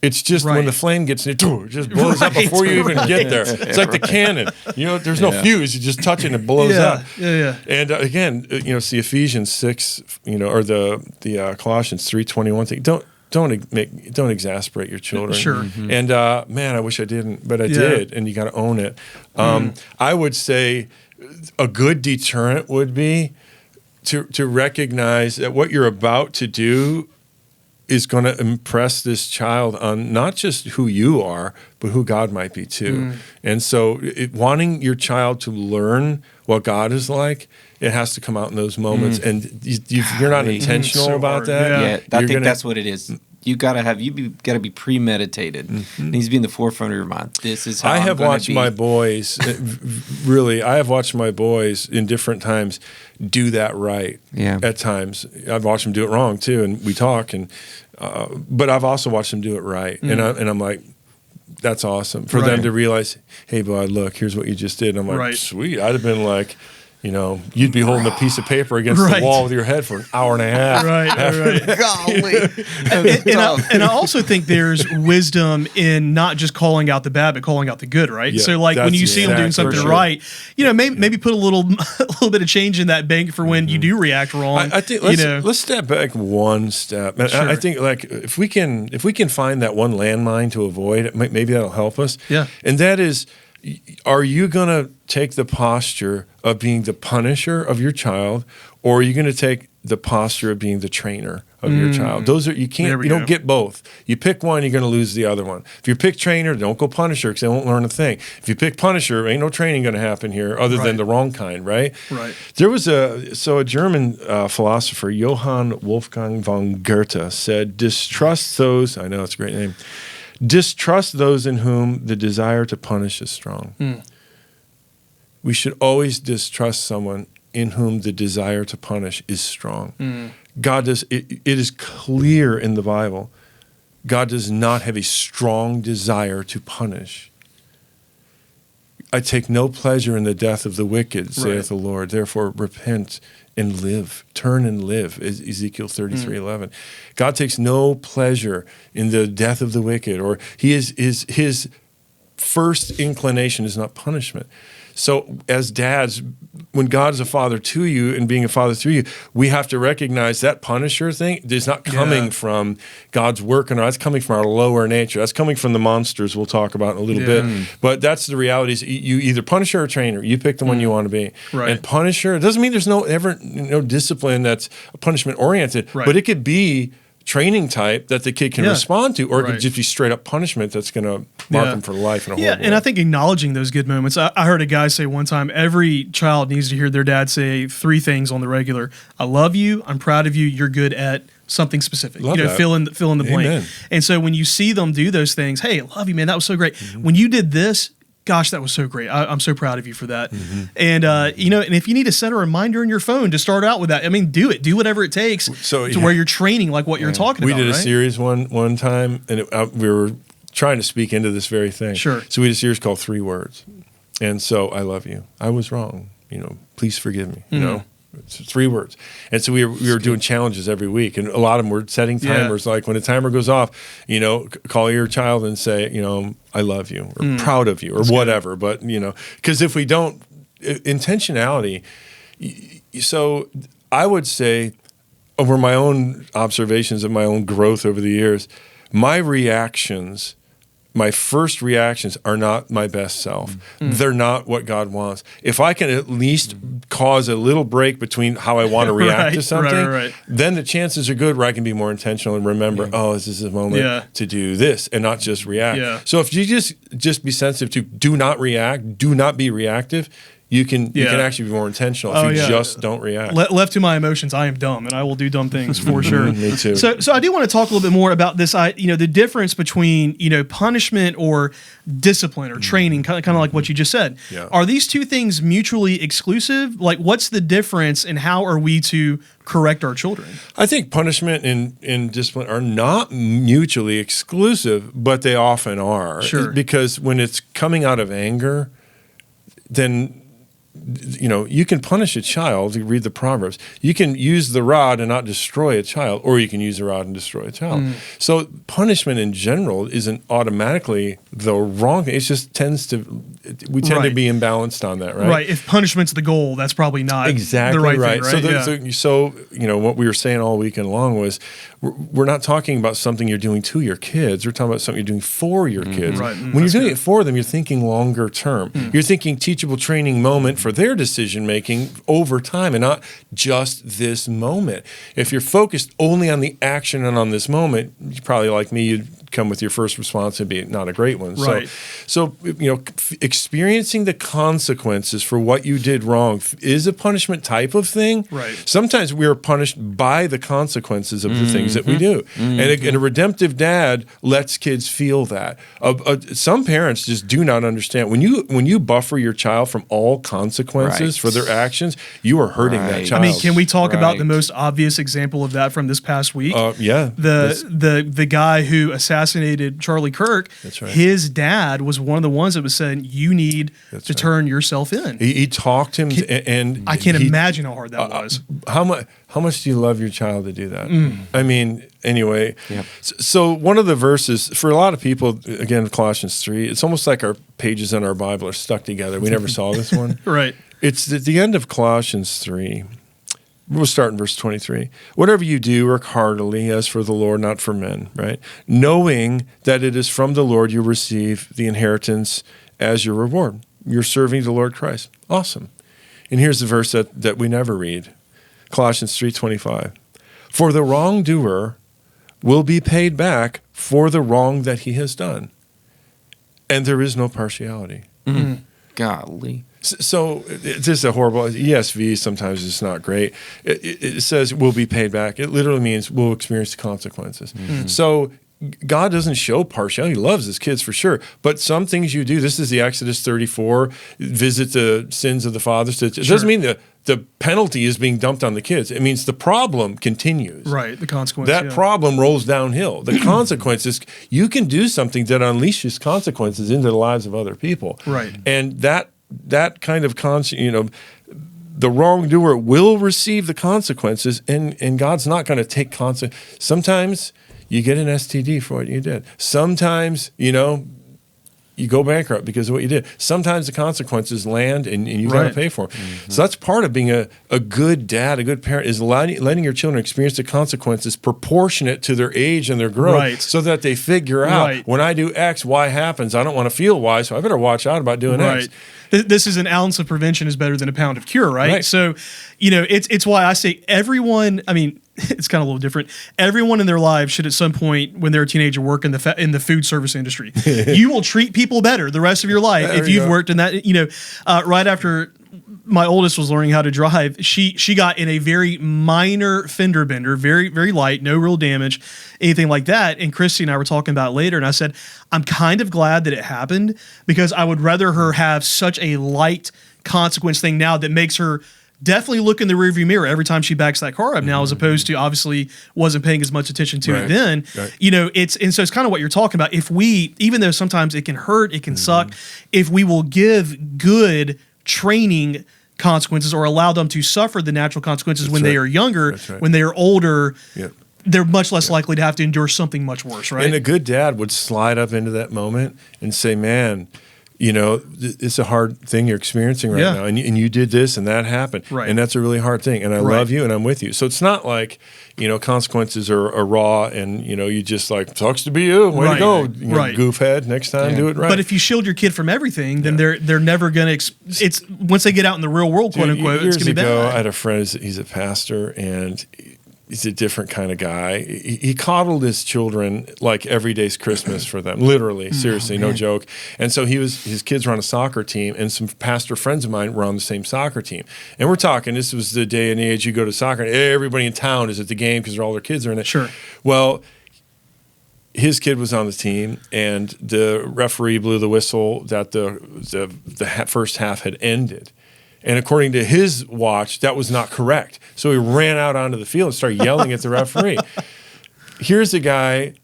It's just when the flame gets in, it just blows up before you even get there. It's like the cannon. There's no fuse. You just touch it and it blows up. Yeah. And again, see Ephesians 6, or the Colossians 3:21 thing. Don't exasperate your children. Sure. Mm-hmm. And man, I wish I didn't, but I did. And you got to own it. I would say a good deterrent would be to recognize that what you're about to do is going to impress this child on not just who you are, but who God might be too. And so wanting your child to learn what God is like, it has to come out in those moments. And you're not intentional about that. I think that's what it is. You gotta be premeditated. It needs to be in the forefront of your mind. This is how I have watched my boys. Really, I have watched my boys in different times do that right. Yeah. At times, I've watched them do it wrong too, and we talk. But I've also watched them do it right, and I'm like, that's awesome for them to realize. Hey, boy, look, here's what you just did. And I'm like, sweet. I'd have been like, you'd be holding a piece of paper against the wall with your head for an hour and a half. Right. Golly. And I also think there's wisdom in not just calling out the bad, but calling out the good, right? Yeah, so, like, when you see them doing something right, maybe put a little bit of change in that bank for when you do react wrong. I think let's step back one step. I think, like, if we can find that one landmine to avoid, maybe that'll help us. Yeah. And that is, are you going to take the posture of being the punisher of your child, or are you going to take the posture of being the trainer of your child? Those are, you don't get both. You pick one, you're going to lose the other one. If you pick trainer, don't go punisher because they won't learn a thing. If you pick punisher, ain't no training going to happen here other than the wrong kind, right? Right. There was a German philosopher, Johann Wolfgang von Goethe, said, distrust those, I know it's a great name, distrust those in whom the desire to punish is strong. We should always distrust someone in whom the desire to punish is strong. God does. It is clear in the Bible, God does not have a strong desire to punish. I take no pleasure in the death of the wicked, saith the Lord. Therefore, repent and live. Turn and live, Ezekiel 33:11. God takes no pleasure in the death of the wicked, or his first inclination is not punishment. So as dads, when God is a father to you and being a father through you, we have to recognize that punisher thing is not coming from God's work, and that's coming from our lower nature. That's coming from the monsters we'll talk about in a little bit. But that's the reality is you either punisher or trainer. You pick the one you want to be. Right. And punisher, it doesn't mean there's no discipline that's punishment oriented, but it could be training type that the kid can respond to, or it could just be straight up punishment that's going to mark them for life in a horrible way. And I think acknowledging those good moments. I heard a guy say one time, every child needs to hear their dad say 3 things on the regular: I love you, I'm proud of you, you're good at something specific. Love that. Fill in the blank. Amen. And so when you see them do those things, hey, I love you, man, that was so great. When you did this, gosh, that was so great. I'm so proud of you for that. And, and if you need to set a reminder in your phone to start out with that, I mean, do it. Do whatever it takes where you're training like what you're talking about. We did a series one time, and we were trying to speak into this very thing. Sure. So we did a series called 3 Words. And so, I love you. I was wrong. Please forgive me. It's 3 words. And so we were doing challenges every week, and a lot of them were setting timers. Like when a timer goes off, call your child and say, I love you, or proud of you, or whatever. Good. But, because if we don't, intentionality, so I would say over my own observations of my own growth over the years, my first reactions are not my best self. They're not what God wants. If I can at least cause a little break between how I want to react to something, then the chances are good where I can be more intentional and remember, this is a moment to do this and not just react. So if you just be sensitive to do not react, do not be reactive, you can actually be more intentional if you just don't react. Left to my emotions, I am dumb, and I will do dumb things for sure. Me too. So I do want to talk a little bit more about this. The difference between punishment or discipline or training, kind of like what you just said. Yeah. Are these two things mutually exclusive? Like, what's the difference, and how are we to correct our children? I think punishment and discipline are not mutually exclusive, but they often are. Sure. Because when it's coming out of anger, then you can punish a child. You read the Proverbs. You can use the rod and not destroy a child, or you can use the rod and destroy a child. So punishment in general isn't automatically the wrong thing. It just tend to be imbalanced on that, right? Right. If punishment's the goal, that's probably not exactly the right thing, right? So what we were saying all weekend long was we're not talking about something you're doing to your kids. We're talking about something you're doing for your kids. Right. When you're doing it for them, you're thinking longer term. You're thinking teachable training moment for their decision making over time and not just this moment. If you're focused only on the action and on this moment, you probably, like me, you'd come with your first response and be not a great one. Right. So experiencing the consequences for what you did wrong is a punishment type of thing. Right. Sometimes we are punished by the consequences of the things that we do. And a redemptive dad lets kids feel that. Some parents just do not understand. When you buffer your child from all consequences for their actions, you are hurting that child. I mean, can we talk about the most obvious example of that from this past week? Yeah. The guy who assassinated Charlie Kirk, That's right. His dad was one of the ones that was saying, you need to turn yourself in. He talked him, and I can't imagine how hard that was. How much do you love your child to do that? I mean, anyway. Yep. So one of the verses, for a lot of people, again, Colossians 3, it's almost like our pages in our Bible are stuck together. We never saw this one. Right. It's at the end of Colossians 3. We'll start in verse 23. Whatever you do, work heartily as for the Lord, not for men, right? Knowing that it is from the Lord you receive the inheritance as your reward. You're serving the Lord Christ. Awesome. And here's the verse that we never read. Colossians 3:25. For the wrongdoer will be paid back for the wrong that he has done. And there is no partiality. Golly. So it's just a horrible, ESV sometimes is not great. It says we'll be paid back. It literally means we'll experience the consequences. So God doesn't show partiality. He loves his kids for sure. But some things you do, this is the Exodus 34, visit the sins of the fathers. It doesn't mean the penalty is being dumped on the kids. It means the problem continues. Right, the consequence. That problem rolls downhill. The consequences, you can do something that unleashes consequences into the lives of other people. Right. And that kind of the wrongdoer will receive the consequences, and God's not going to take consequences. Sometimes you get an STD for what you did. Sometimes, you go bankrupt because of what you did. Sometimes the consequences land and you got to pay for them. So that's part of being a good dad, a good parent, is letting your children experience the consequences proportionate to their age and their growth so that they figure out when I do X, Y happens. I don't want to feel Y, so I better watch out about doing X. This is an ounce of prevention is better than a pound of cure, right? So, it's why I say everyone, I mean, it's kind of a little different. Everyone in their lives should at some point when they're a teenager work in the food service industry. You will treat people better the rest of your life if you've worked in that. Right after my oldest was learning how to drive, she got in a very minor fender bender, very, very light, no real damage, anything like that. And Christy and I were talking about it later, and I said, I'm kind of glad that it happened because I would rather her have such a light consequence thing now that makes her definitely look in the rearview mirror every time she backs that car up now, as opposed to obviously wasn't paying as much attention to it then. So it's kind of what you're talking about. If we, even though sometimes it can hurt, it can suck, if we will give good training consequences or allow them to suffer the natural consequences when they are younger, when they are older, they're much less likely to have to endure something much worse, right? And a good dad would slide up into that moment and say, man, it's a hard thing you're experiencing right now. And you did this and that happened. And that's a really hard thing. And I love you and I'm with you. So it's not like, consequences are raw and, you just like, sucks to be you. Way to go. Goofhead. Next time, do it right. But if you shield your kid from everything, then they're never going to, it's once they get out in the real world, quote unquote, it's going to be bad. I had a friend, he's a pastor, and he's a different kind of guy. He coddled his children like every day's Christmas for them, literally, seriously, no joke. And so his kids were on a soccer team, and some pastor friends of mine were on the same soccer team. And we're talking, this was the day and age you go to soccer, and everybody in town is at the game because all their kids are in it. Sure. Well, his kid was on the team, and the referee blew the whistle that the first half had ended. And according to his watch, that was not correct. So he ran out onto the field and started yelling at the referee. Here's a guy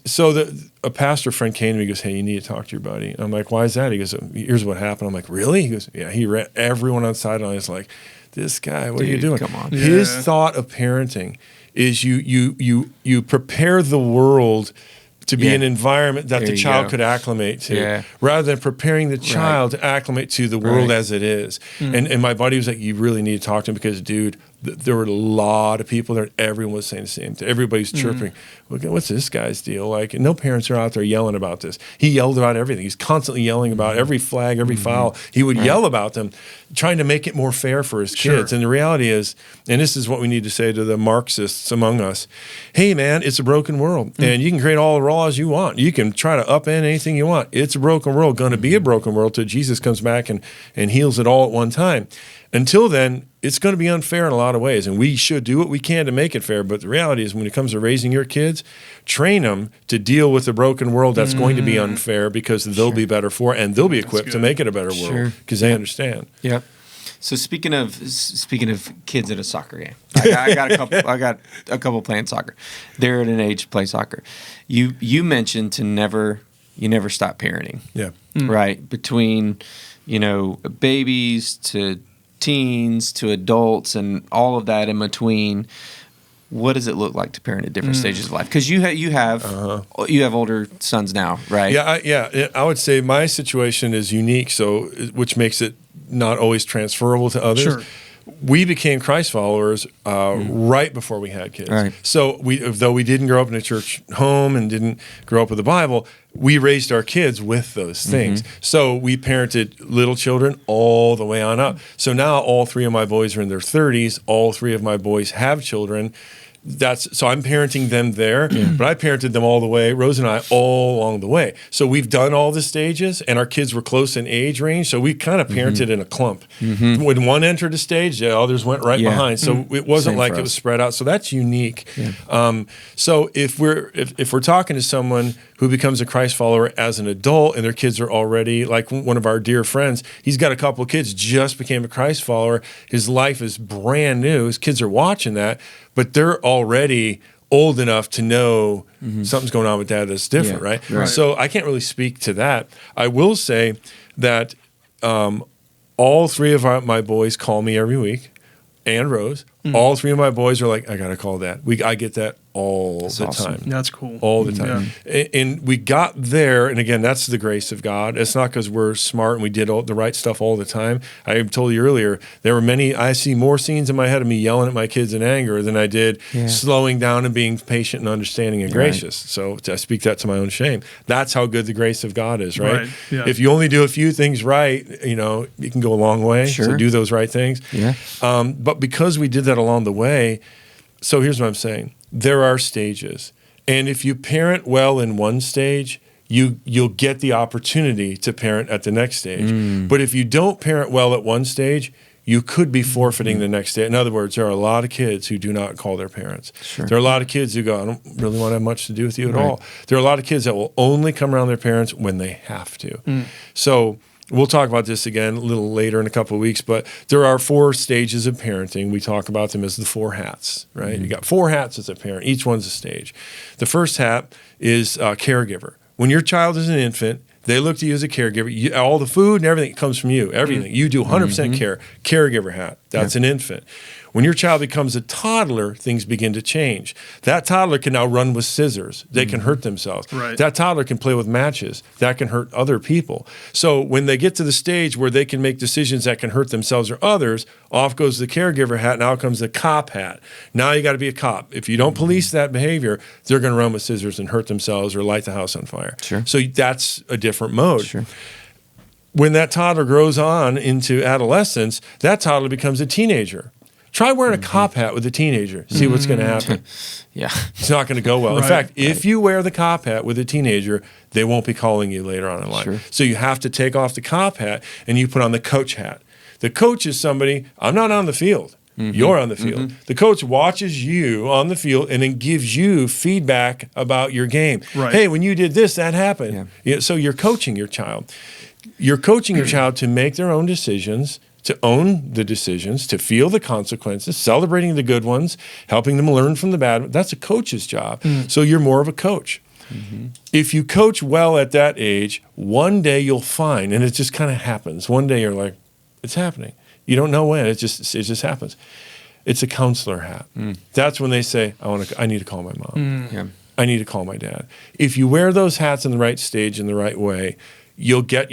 So a pastor friend came to me and goes, hey, you need to talk to your buddy. I'm like, why is that? He goes, here's what happened. I'm like, really? He goes, yeah. He ran everyone on the sideline. Is like, this guy, what are you doing? Come on. His thought of parenting is you prepare the world to be an environment that the child could acclimate to, rather than preparing the child to acclimate to the world as it is. And my buddy was like, you really need to talk to him because, dude, there were a lot of people there. Everyone was saying the same thing. Everybody's chirping. What's this guy's deal? Like, no parents are out there yelling about this. He yelled about everything. He's constantly yelling about every flag, every foul. He would yell about them, trying to make it more fair for his kids. And the reality is, and this is what we need to say to the Marxists among us, hey, man, it's a broken world. And you can create all the laws you want. You can try to upend anything you want. It's a broken world, going to be a broken world till Jesus comes back and heals it all at one time. Until then, it's going to be unfair in a lot of ways, and we should do what we can to make it fair. But the reality is, when it comes to raising your kids, train them to deal with the broken world that's going to be unfair, because they'll be better for it, and they'll be equipped to make it a better world because they understand. Yep. So speaking of kids at a soccer game, I got a couple playing soccer. They're at an age to play soccer. You mentioned you never stop parenting. Yeah. Right, between babies to teens to adults and all of that in between. What does it look like to parent at different stages of life? Because you have older sons now, right? Yeah. I would say my situation is unique, so which makes it not always transferable to others. Sure. We became Christ followers right before we had kids. Right. So though we didn't grow up in a church home and didn't grow up with the Bible, we raised our kids with those things. So we parented little children all the way on up. So now all three of my boys are in their 30s. All three of my boys have children. So I'm parenting them there, but I parented them all the way, Rose and I, all along the way. So we've done all the stages, and our kids were close in age range, so we kind of parented in a clump. When one entered a stage, the others went right behind. So it wasn't like it was spread out. So that's unique. So if we're talking to someone who becomes a Christ follower as an adult, and their kids are already, like one of our dear friends, he's got a couple of kids, just became a Christ follower. His life is brand new. His kids are watching that, but they're already old enough to know something's going on with dad that's different, right? So I can't really speak to that. I will say that all three of my boys call me every week, and Rose. All three of my boys are like, I got to call Dad. I get that all the time. That's cool. All the time. Yeah. And we got there, and again, that's the grace of God. It's not because we're smart and we did all the right stuff all the time. I told you earlier, I see more scenes in my head of me yelling at my kids in anger than I did slowing down and being patient and understanding and gracious. So I speak that to my own shame. That's how good the grace of God is, right? Yeah. If you only do a few things right, you can go a long way to do those right things. Yeah. But because we did that along the way, so here's what I'm saying. There are stages. And if you parent well in one stage, you'll get the opportunity to parent at the next stage. But if you don't parent well at one stage, you could be forfeiting the next day. In other words, there are a lot of kids who do not call their parents. Sure. There are a lot of kids who go, I don't really want to have much to do with you at all. There are a lot of kids that will only come around their parents when they have to. So we'll talk about this again a little later in a couple of weeks, but there are 4 stages of parenting. We talk about them as the 4 hats, right? You got 4 hats as a parent. Each one's a stage. The first hat is caregiver. When your child is an infant, they look to you as a caregiver. All the food and everything comes from you. Everything. You do 100% care. Caregiver hat. That's an infant. When your child becomes a toddler, things begin to change. That toddler can now run with scissors. They can hurt themselves. Right. That toddler can play with matches. That can hurt other people. So when they get to the stage where they can make decisions that can hurt themselves or others, off goes the caregiver hat. Now comes the cop hat. Now you got to be a cop. If you don't police that behavior, they're going to run with scissors and hurt themselves or light the house on fire. Sure. So that's a different mode. Sure. When that toddler grows on into adolescence, that toddler becomes a teenager. Try wearing a cop hat with a teenager. See what's going to happen. It's not going to go well. In fact, if you wear the cop hat with a teenager, they won't be calling you later on in life. Sure. So you have to take off the cop hat and you put on the coach hat. The coach is somebody, I'm not on the field. You're on the field. The coach watches you on the field and then gives you feedback about your game. Hey, when you did this, that happened. So you're coaching your child. You're coaching your child to make their own decisions, to own the decisions, to feel the consequences, celebrating the good ones, helping them learn from the bad ones. That's a coach's job. So you're more of a coach. If you coach well at that age, one day you'll find, and it just kind of happens. One day you're like, it's happening. You don't know when. It just happens. It's a counselor hat. That's when they say, I need to call my mom. Yeah. I need to call my dad. If you wear those hats in the right stage in the right way, you'll get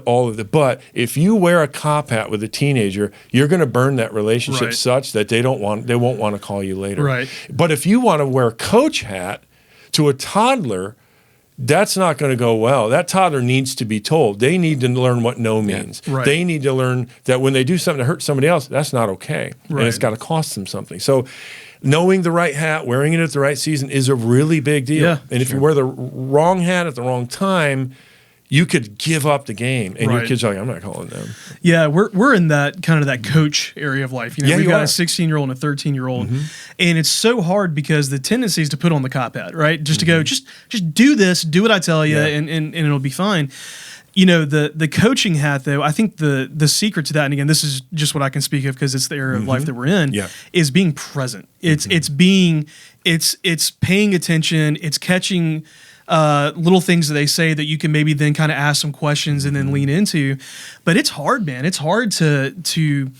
all of it. But if you wear a cop hat with a teenager, you're going to burn that relationship such that they won't want to call you later. Right. But if you want to wear a coach hat to a toddler, that's not going to go well. That toddler needs to be told. They need to learn what no means. Right. They need to learn that when they do something to hurt somebody else, that's not okay. Right. And it's got to cost them something. So knowing the right hat, wearing it at the right season is a really big deal. Yeah, and if you wear the wrong hat at the wrong time, you could give up the game. And your kids are like, I'm not calling them. Yeah, we're in that kind of that coach area of life. We've got a 16-year-old and a 13-year-old. And it's so hard because the tendency is to put on the cop hat, right? Just to go, just do this, do what I tell you, and it'll be fine. The coaching hat, though, I think the secret to that, and again, this is just what I can speak of because it's the era of life that we're in, is being present. It's paying attention. It's catching little things that they say that you can maybe then kind of ask some questions and then lean into. But it's hard, man. It's hard to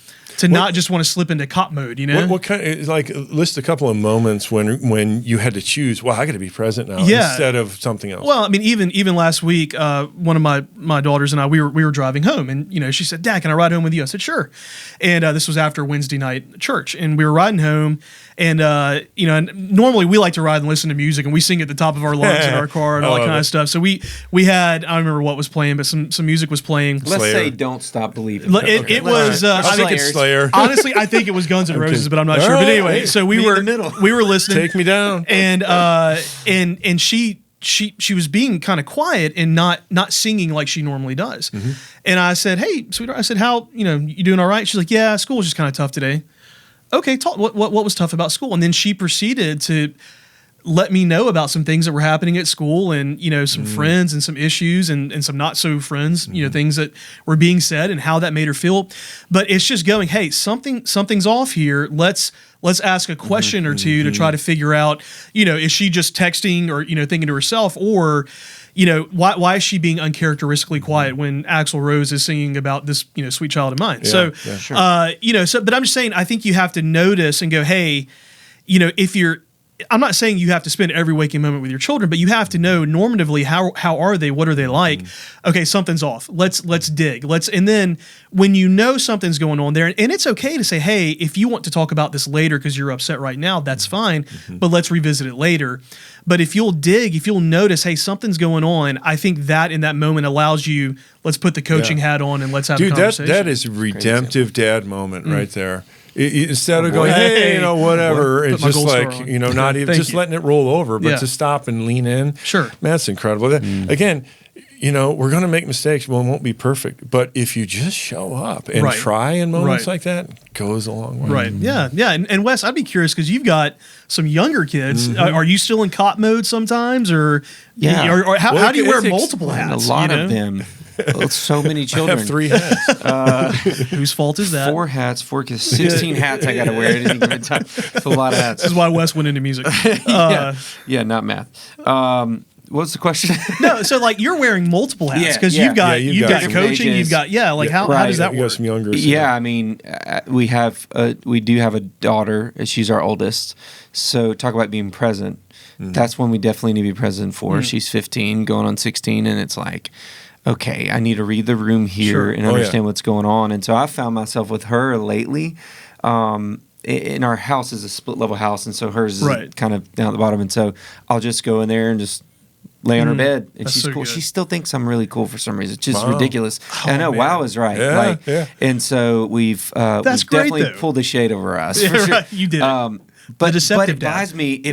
not just want to slip into cop mode, What kind of, list a couple of moments when you had to choose, well, I got to be present now instead of something else. Well, I mean, even last week, one of my daughters and I, we were driving home, and she said, "Dad, can I ride home with you?" I said, "Sure." And this was after Wednesday night church, and we were riding home, and and normally we like to ride and listen to music, and we sing at the top of our lungs in our car and all that kind of stuff. So we had, I don't remember what was playing, but some music was playing. Let's say "Don't Stop Believing." It was. I think it's Slayer. Honestly, I think it was Guns N' Roses, but I'm not sure. But anyway, so we were listening. Take me down. And she was being kind of quiet and not singing like she normally does. And I said, "Hey, sweetheart," I said, "How, you doing all right?" She's like, "Yeah, school was just kind of tough today." Okay, what was tough about school? And then she proceeded to let me know about some things that were happening at school, and some friends and some issues and some not so friends, things that were being said and how that made her feel. But it's just going, hey, something's off here. Let's ask a question or two to try to figure out, is she just texting or thinking to herself, or why is she being uncharacteristically quiet when Axl Rose is singing about this sweet child of mine? Sure. But I'm just saying, I think you have to notice and go, hey, if you're, I'm not saying you have to spend every waking moment with your children, but you have to know normatively how are they, what are they like? Okay, something's off. Let's dig. And then when something's going on there, and it's okay to say, hey, if you want to talk about this later because you're upset right now, that's fine, but let's revisit it later. But if you'll dig, if you'll notice, hey, something's going on, I think that in that moment allows you, let's put the coaching hat on and let's have a conversation. That is a redemptive dad moment right there. Instead of going, hey, whatever, it's just like, not even just letting it roll over, but to stop and lean in. Sure. Man, that's incredible. Again, we're going to make mistakes. Well, it won't be perfect. But if you just show up and try in moments like that, it goes a long way. Right. Yeah. Yeah. And Wes, I'd be curious because you've got some younger kids. Are you still in cop mode sometimes? Or, or how do you wear multiple hats? A lot of them. So many children. I have 3 hats. Whose fault is that? 4 hats, 16 hats I got to wear at any given time. It's a lot of hats. This is why Wes went into music. Yeah, not math. What was the question? No, so you're wearing multiple hats because you've got coaching, ages. You've got how does that work? You got some younger. Yeah, I mean, we do have a daughter. She's our oldest. So talk about being present. That's when we definitely need to be present for. She's 15, going on 16, and it's like, okay, I need to read the room here and understand what's going on. And so I found myself with her lately. In our house is a split level house, and so hers is kind of down at the bottom. And so I'll just go in there and just lay on her bed, and she's cool. She still thinks I'm really cool for some reason. It's just ridiculous. I know, wow is right. Yeah, And so we've definitely pulled the shade over us. Yeah, for sure. You did. But it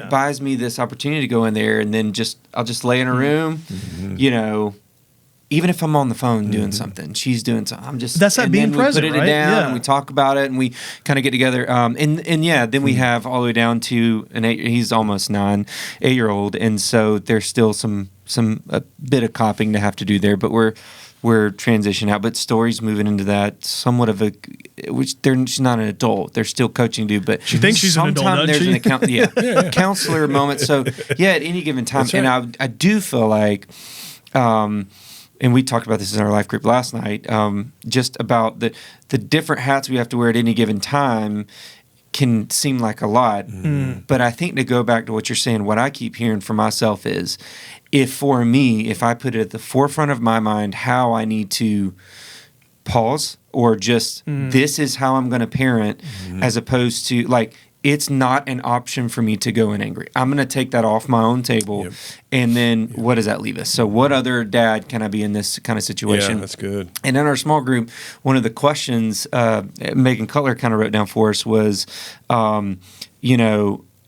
buys me this opportunity to go in there, and then I'll just lay in her room, even if I'm on the phone doing something, she's doing something. That's that being present, we put it down and we talk about it and we kind of get together. Then we have all the way down to he's almost 9, 8-year-old, and so there's still a bit of copying to have to do there. But we're we're transitioning out. But Story's moving into that somewhat of a, which she's not an adult. They're still coaching dude, but she thinks she's an adult. Sometimes there's she? an counselor moment. So at any given time, right. and I do feel like. And we talked about this in our life group last night, just about the different hats we have to wear at any given time can seem like a lot. But I think to go back to what you're saying, what I keep hearing for myself is, if I put it at the forefront of my mind how I need to pause or just this is how I'm going to parent, as opposed to like, it's not an option for me to go in angry. I'm going to take that off my own table. And then what does that leave us? So what other dad can I be in this kind of situation? Yeah, that's good. And in our small group, one of the questions Megan Cutler kind of wrote down for us was,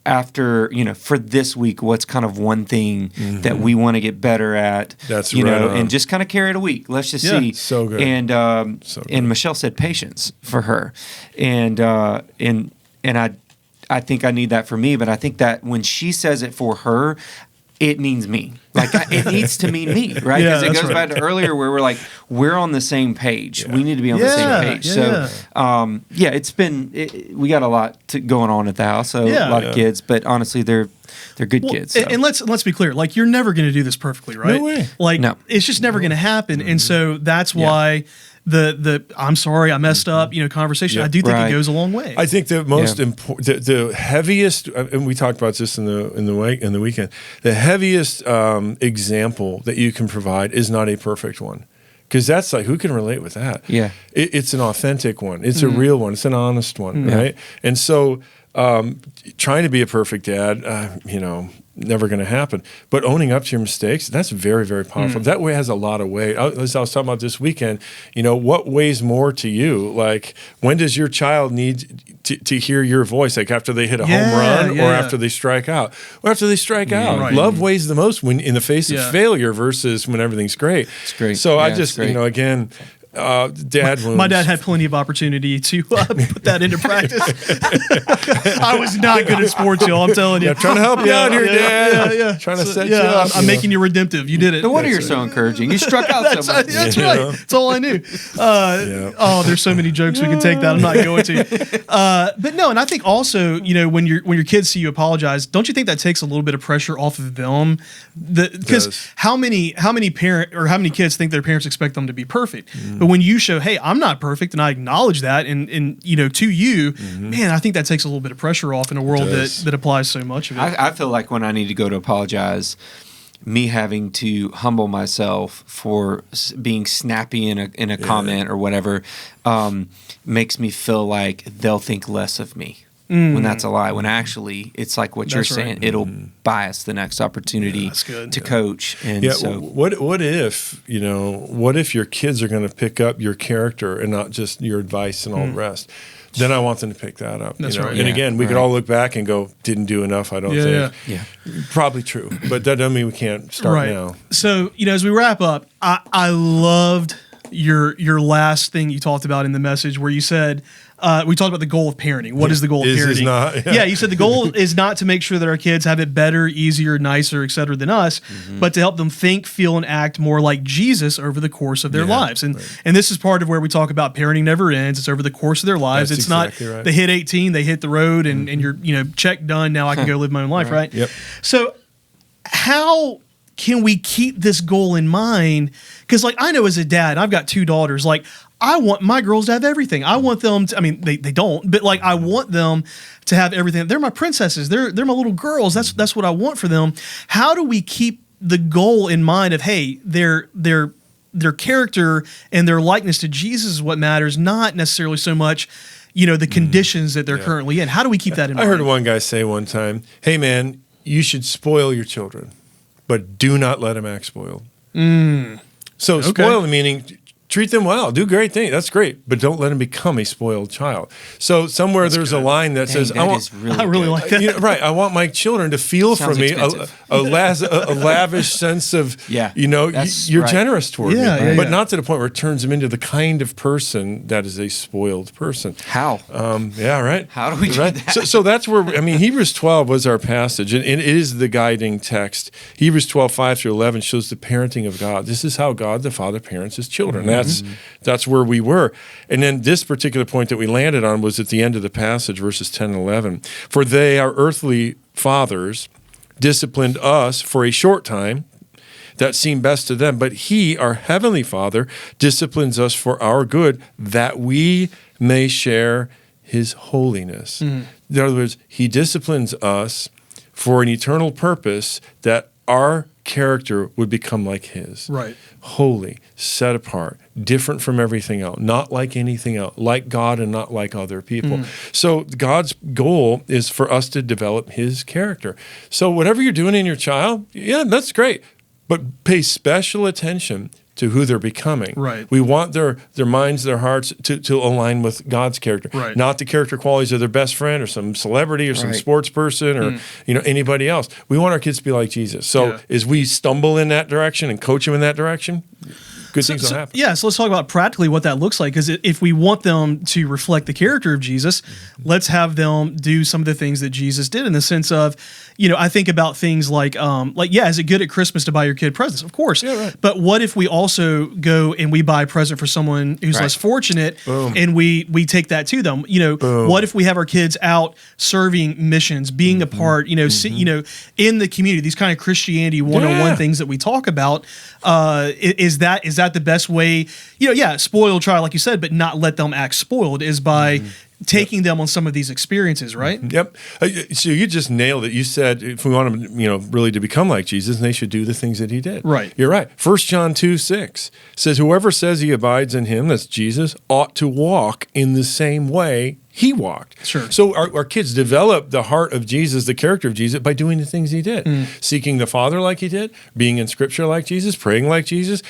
after, for this week, what's kind of one thing that we want to get better at? That's right. And just kind of carry it a week. Let's just see. So good. And and Michelle said patience for her. And I think I need that for me, but I think that when she says it for her, it means me. Like it needs to mean me, right? Because it goes back to earlier where we're like, we're on the same page. We need to be on the same page. It's been we got a lot going on at the house. So a lot of kids, but honestly, they're good kids. So. And let's be clear. Like, you're never going to do this perfectly, right? No way. Like, it's just never going to happen. And so that's why. The I'm sorry I messed up conversation, I do think it goes a long way. I think the most important, the heaviest, and we talked about this in the weekend. The heaviest example that you can provide is not a perfect one, because that's like, who can relate with that? Yeah, it's an authentic one. It's a real one. It's an honest one, right? And so trying to be a perfect dad, never going to happen. But owning up to your mistakes, that's very, very powerful. That way has a lot of weight. As I was talking about this weekend, what weighs more to you? Like, when does your child need to hear your voice? Like, after they hit a home run or after they strike out? Or after they strike out. Right. Love weighs the most when in the face of failure versus when everything's great. It's great. So I just, again... dad wounds. My dad had plenty of opportunity to put that into practice. I was not good at sports, y'all. I'm telling you. Trying to help you out here, Dad. Trying to set you up. I'm making you redemptive. You did it. No wonder you're so encouraging. You struck out so much. That's right. That's all I knew. Oh, there's so many jokes we can take that I'm not going to. But no, and I think also, when your kids see you apologize, don't you think that takes a little bit of pressure off of them? Because how many kids think their parents expect them to be perfect? But when you show, hey, I'm not perfect, and I acknowledge that, and to you, man, I think that takes a little bit of pressure off in a world that applies so much of it. I feel like when I need to go to apologize, me having to humble myself for being snappy in a comment or whatever makes me feel like they'll think less of me. When that's a lie, when actually it's like what you're saying, it'll bias the next opportunity to coach. And so what if your kids are going to pick up your character and not just your advice and all the rest? Then I want them to pick that up. That's right. And again, we could all look back and go, didn't do enough, I don't think. Yeah. Probably true. But that doesn't mean we can't start now. So, as we wrap up, I loved your last thing you talked about in the message, where you said, we talked about the goal of parenting. What is the goal of parenting? You said the goal is not to make sure that our kids have it better, easier, nicer, et cetera, than us, but to help them think, feel, and act more like Jesus over the course of their lives. And this is part of where we talk about parenting never ends. It's over the course of their lives. It's exactly not they hit 18, they hit the road, and you're check done. Now I can go live my own life, right? Yep. So how can we keep this goal in mind? Because I know as a dad, I've got two daughters. I want my girls to have everything. I want them to, they don't, but I want them to have everything. They're my princesses. They're my little girls. That's what I want for them. How do we keep the goal in mind of, hey, their character and their likeness to Jesus is what matters, not necessarily so much, the conditions that they're currently in. How do we keep that in mind? I heard one guy say one time, hey man, you should spoil your children, but do not let them act spoiled. So spoil meaning treat them well, do great things. That's great, but don't let them become a spoiled child. So somewhere there's a line that says, I really like that. right. I want my children to feel from me a lavish sense of, you're generous toward me, but not to the point where it turns them into the kind of person that is a spoiled person. How? Right. How do we do that? So that's where, Hebrews 12 was our passage, and it is the guiding text. Hebrews 12, 5 through 11 shows the parenting of God. This is how God the Father parents his children. That's where we were. And then this particular point that we landed on was at the end of the passage, verses 10 and 11. For they, our earthly fathers, disciplined us for a short time that seemed best to them, but he, our heavenly Father, disciplines us for our good, that we may share his holiness. In other words, he disciplines us for an eternal purpose, that our character would become like his. Right. Holy, set apart, different from everything else, not like anything else, like God and not like other people. So God's goal is for us to develop his character. So whatever you're doing in your child, that's great, but pay special attention to who they're becoming. Right. We want their minds, their hearts to align with God's character, not the character qualities of their best friend or some celebrity or some sports person or anybody else. We want our kids to be like Jesus. So as we stumble in that direction and coach them in that direction, good things will happen. Yeah, so let's talk about practically what that looks like. Because if we want them to reflect the character of Jesus, let's have them do some of the things that Jesus did, in the sense of, I think about things like, is it good at Christmas to buy your kid presents? Of course. Yeah, right. But what if we also go and we buy a present for someone who's less fortunate, and we take that to them? What if we have our kids out serving missions, being a part, in the community, these kind of Christianity 101 things that we talk about? Is that the best way? Spoiled child, like you said, but not let them act spoiled, is by taking them on some of these experiences, right? Yep. So you just nailed it. You said if we want them, really to become like Jesus, they should do the things that he did. Right. You're right. 1 John 2:6 says, whoever says he abides in him, that's Jesus, ought to walk in the same way he walked. Sure. So our kids develop the heart of Jesus, the character of Jesus, by doing the things he did. Seeking the Father like he did, being in Scripture like Jesus, praying like Jesus,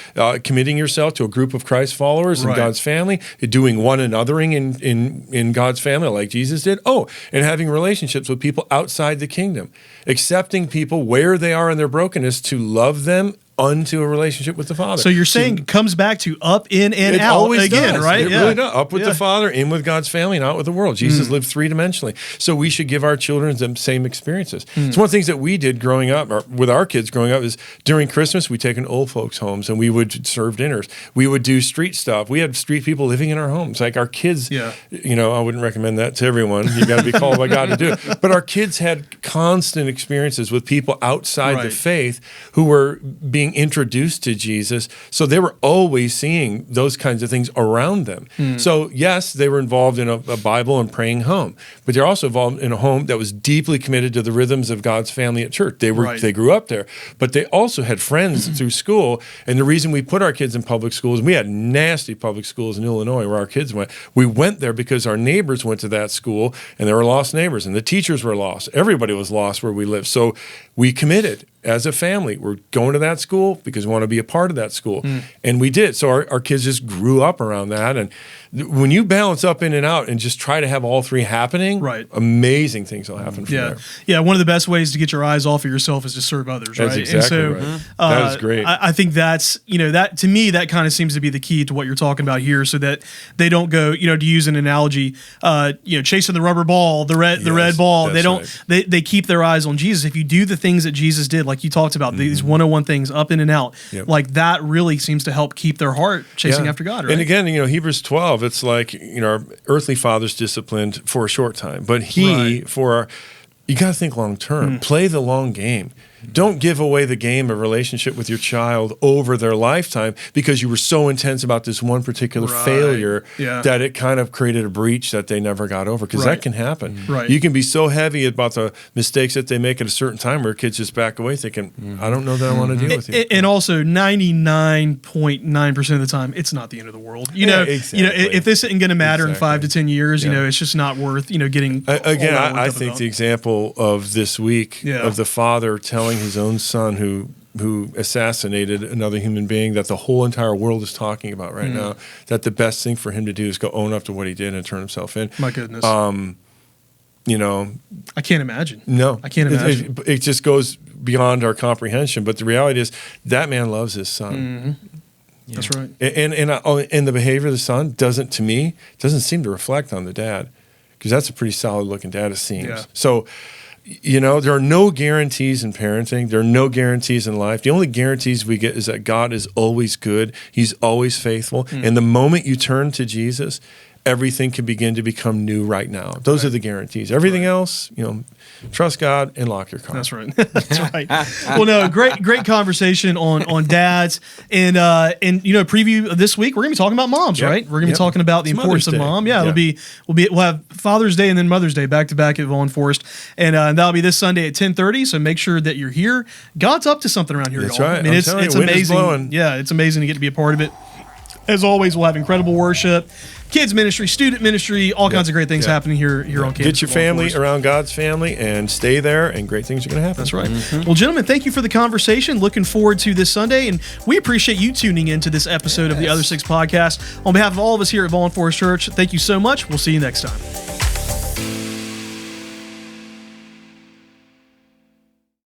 committing yourself to a group of Christ followers in God's family, doing one anothering in God's family like Jesus did. And having relationships with people outside the kingdom. Accepting people where they are in their brokenness to love them unto a relationship with the Father. So you're saying it comes back to up, in, and it out always again, does. right? It really does. Up with the Father, in with God's family, and out with the world. Jesus lived three-dimensionally. So we should give our children the same experiences. It's one of the things that we did growing up, or with our kids growing up, is during Christmas, we'd take in old folks' homes and we would serve dinners. We would do street stuff. We had street people living in our homes. Like our kids, I wouldn't recommend that to everyone. You got to be called by God to do it. But our kids had constant experiences with people outside the faith who were being introduced to Jesus, so they were always seeing those kinds of things around them. So yes, they were involved in a Bible and praying home, but they're also involved in a home that was deeply committed to the rhythms of God's family at church. They grew up there, but they also had friends through school. And the reason we put our kids in public schools, we had nasty public schools in Illinois where our kids went. We went there because our neighbors went to that school, and there were lost neighbors, and the teachers were lost. Everybody was lost where we lived. So we committed as a family. We're going to that school because we want to be a part of that school. And we did. So our kids just grew up around that. And when you balance up, in, and out and just try to have all three happening, amazing things will happen from there. Yeah, one of the best ways to get your eyes off of yourself is to serve others, That's right? exactly and so, right. That is great. I think that's, that to me, that kind of seems to be the key to what you're talking about here, so that they don't go, to use an analogy, chasing the rubber ball, the red ball. They don't, they keep their eyes on Jesus. If you do the things that Jesus did, like you talked about, these 101 things, up, in, and out, like that really seems to help keep their heart chasing after God, right? And again, Hebrews 12, it's like, our earthly father's disciplined for a short time, but you got to think long term, play the long game. Don't give away the game of relationship with your child over their lifetime because you were so intense about this one particular failure that it kind of created a breach that they never got over, because that can happen. You can be so heavy about the mistakes that they make at a certain time where kids just back away thinking, I don't know that I want to deal with you. And also 99.9% of the time, it's not the end of the world. If this isn't going to matter in 5 to 10 years, it's just not worth, getting. Again, I think the example of this week of the father telling his own son, who who assassinated another human being that the whole entire world is talking about right now, that the best thing for him to do is go own up to what he did and turn himself in. My goodness. You know, I can't imagine. No, I can't imagine. It just goes beyond our comprehension. But the reality is that man loves his son. Yeah. That's right. And the behavior of the son doesn't seem to reflect on the dad, because that's a pretty solid looking dad, it seems. Yeah. So, you know, there are no guarantees in parenting. There are no guarantees in life. The only guarantees we get is that God is always good. He's always faithful. And the moment you turn to Jesus, everything can begin to become new right now. Those are the guarantees. Everything else, you know, trust God and lock your car. That's right. That's right. Well, no, great conversation on dads, and you know, preview of this week we're gonna be talking about moms, right? We're gonna be talking about the importance of mom. Yeah, we'll have Father's Day and then Mother's Day back to back at Vaughn Forest, and that'll be this Sunday at 10:30. So make sure that you're here. God's up to something around here. That's y'all. right. I mean, it's amazing. Yeah, it's amazing to get to be a part of it. As always, we'll have incredible worship, kids ministry, student ministry, all kinds of great things happening here on campus. Get your family around God's family and stay there, and great things are going to happen. That's right. Well, gentlemen, thank you for the conversation. Looking forward to this Sunday, and we appreciate you tuning in to this episode of the Other Six Podcast. On behalf of all of us here at Vaughn Forest Church, thank you so much. We'll see you next time.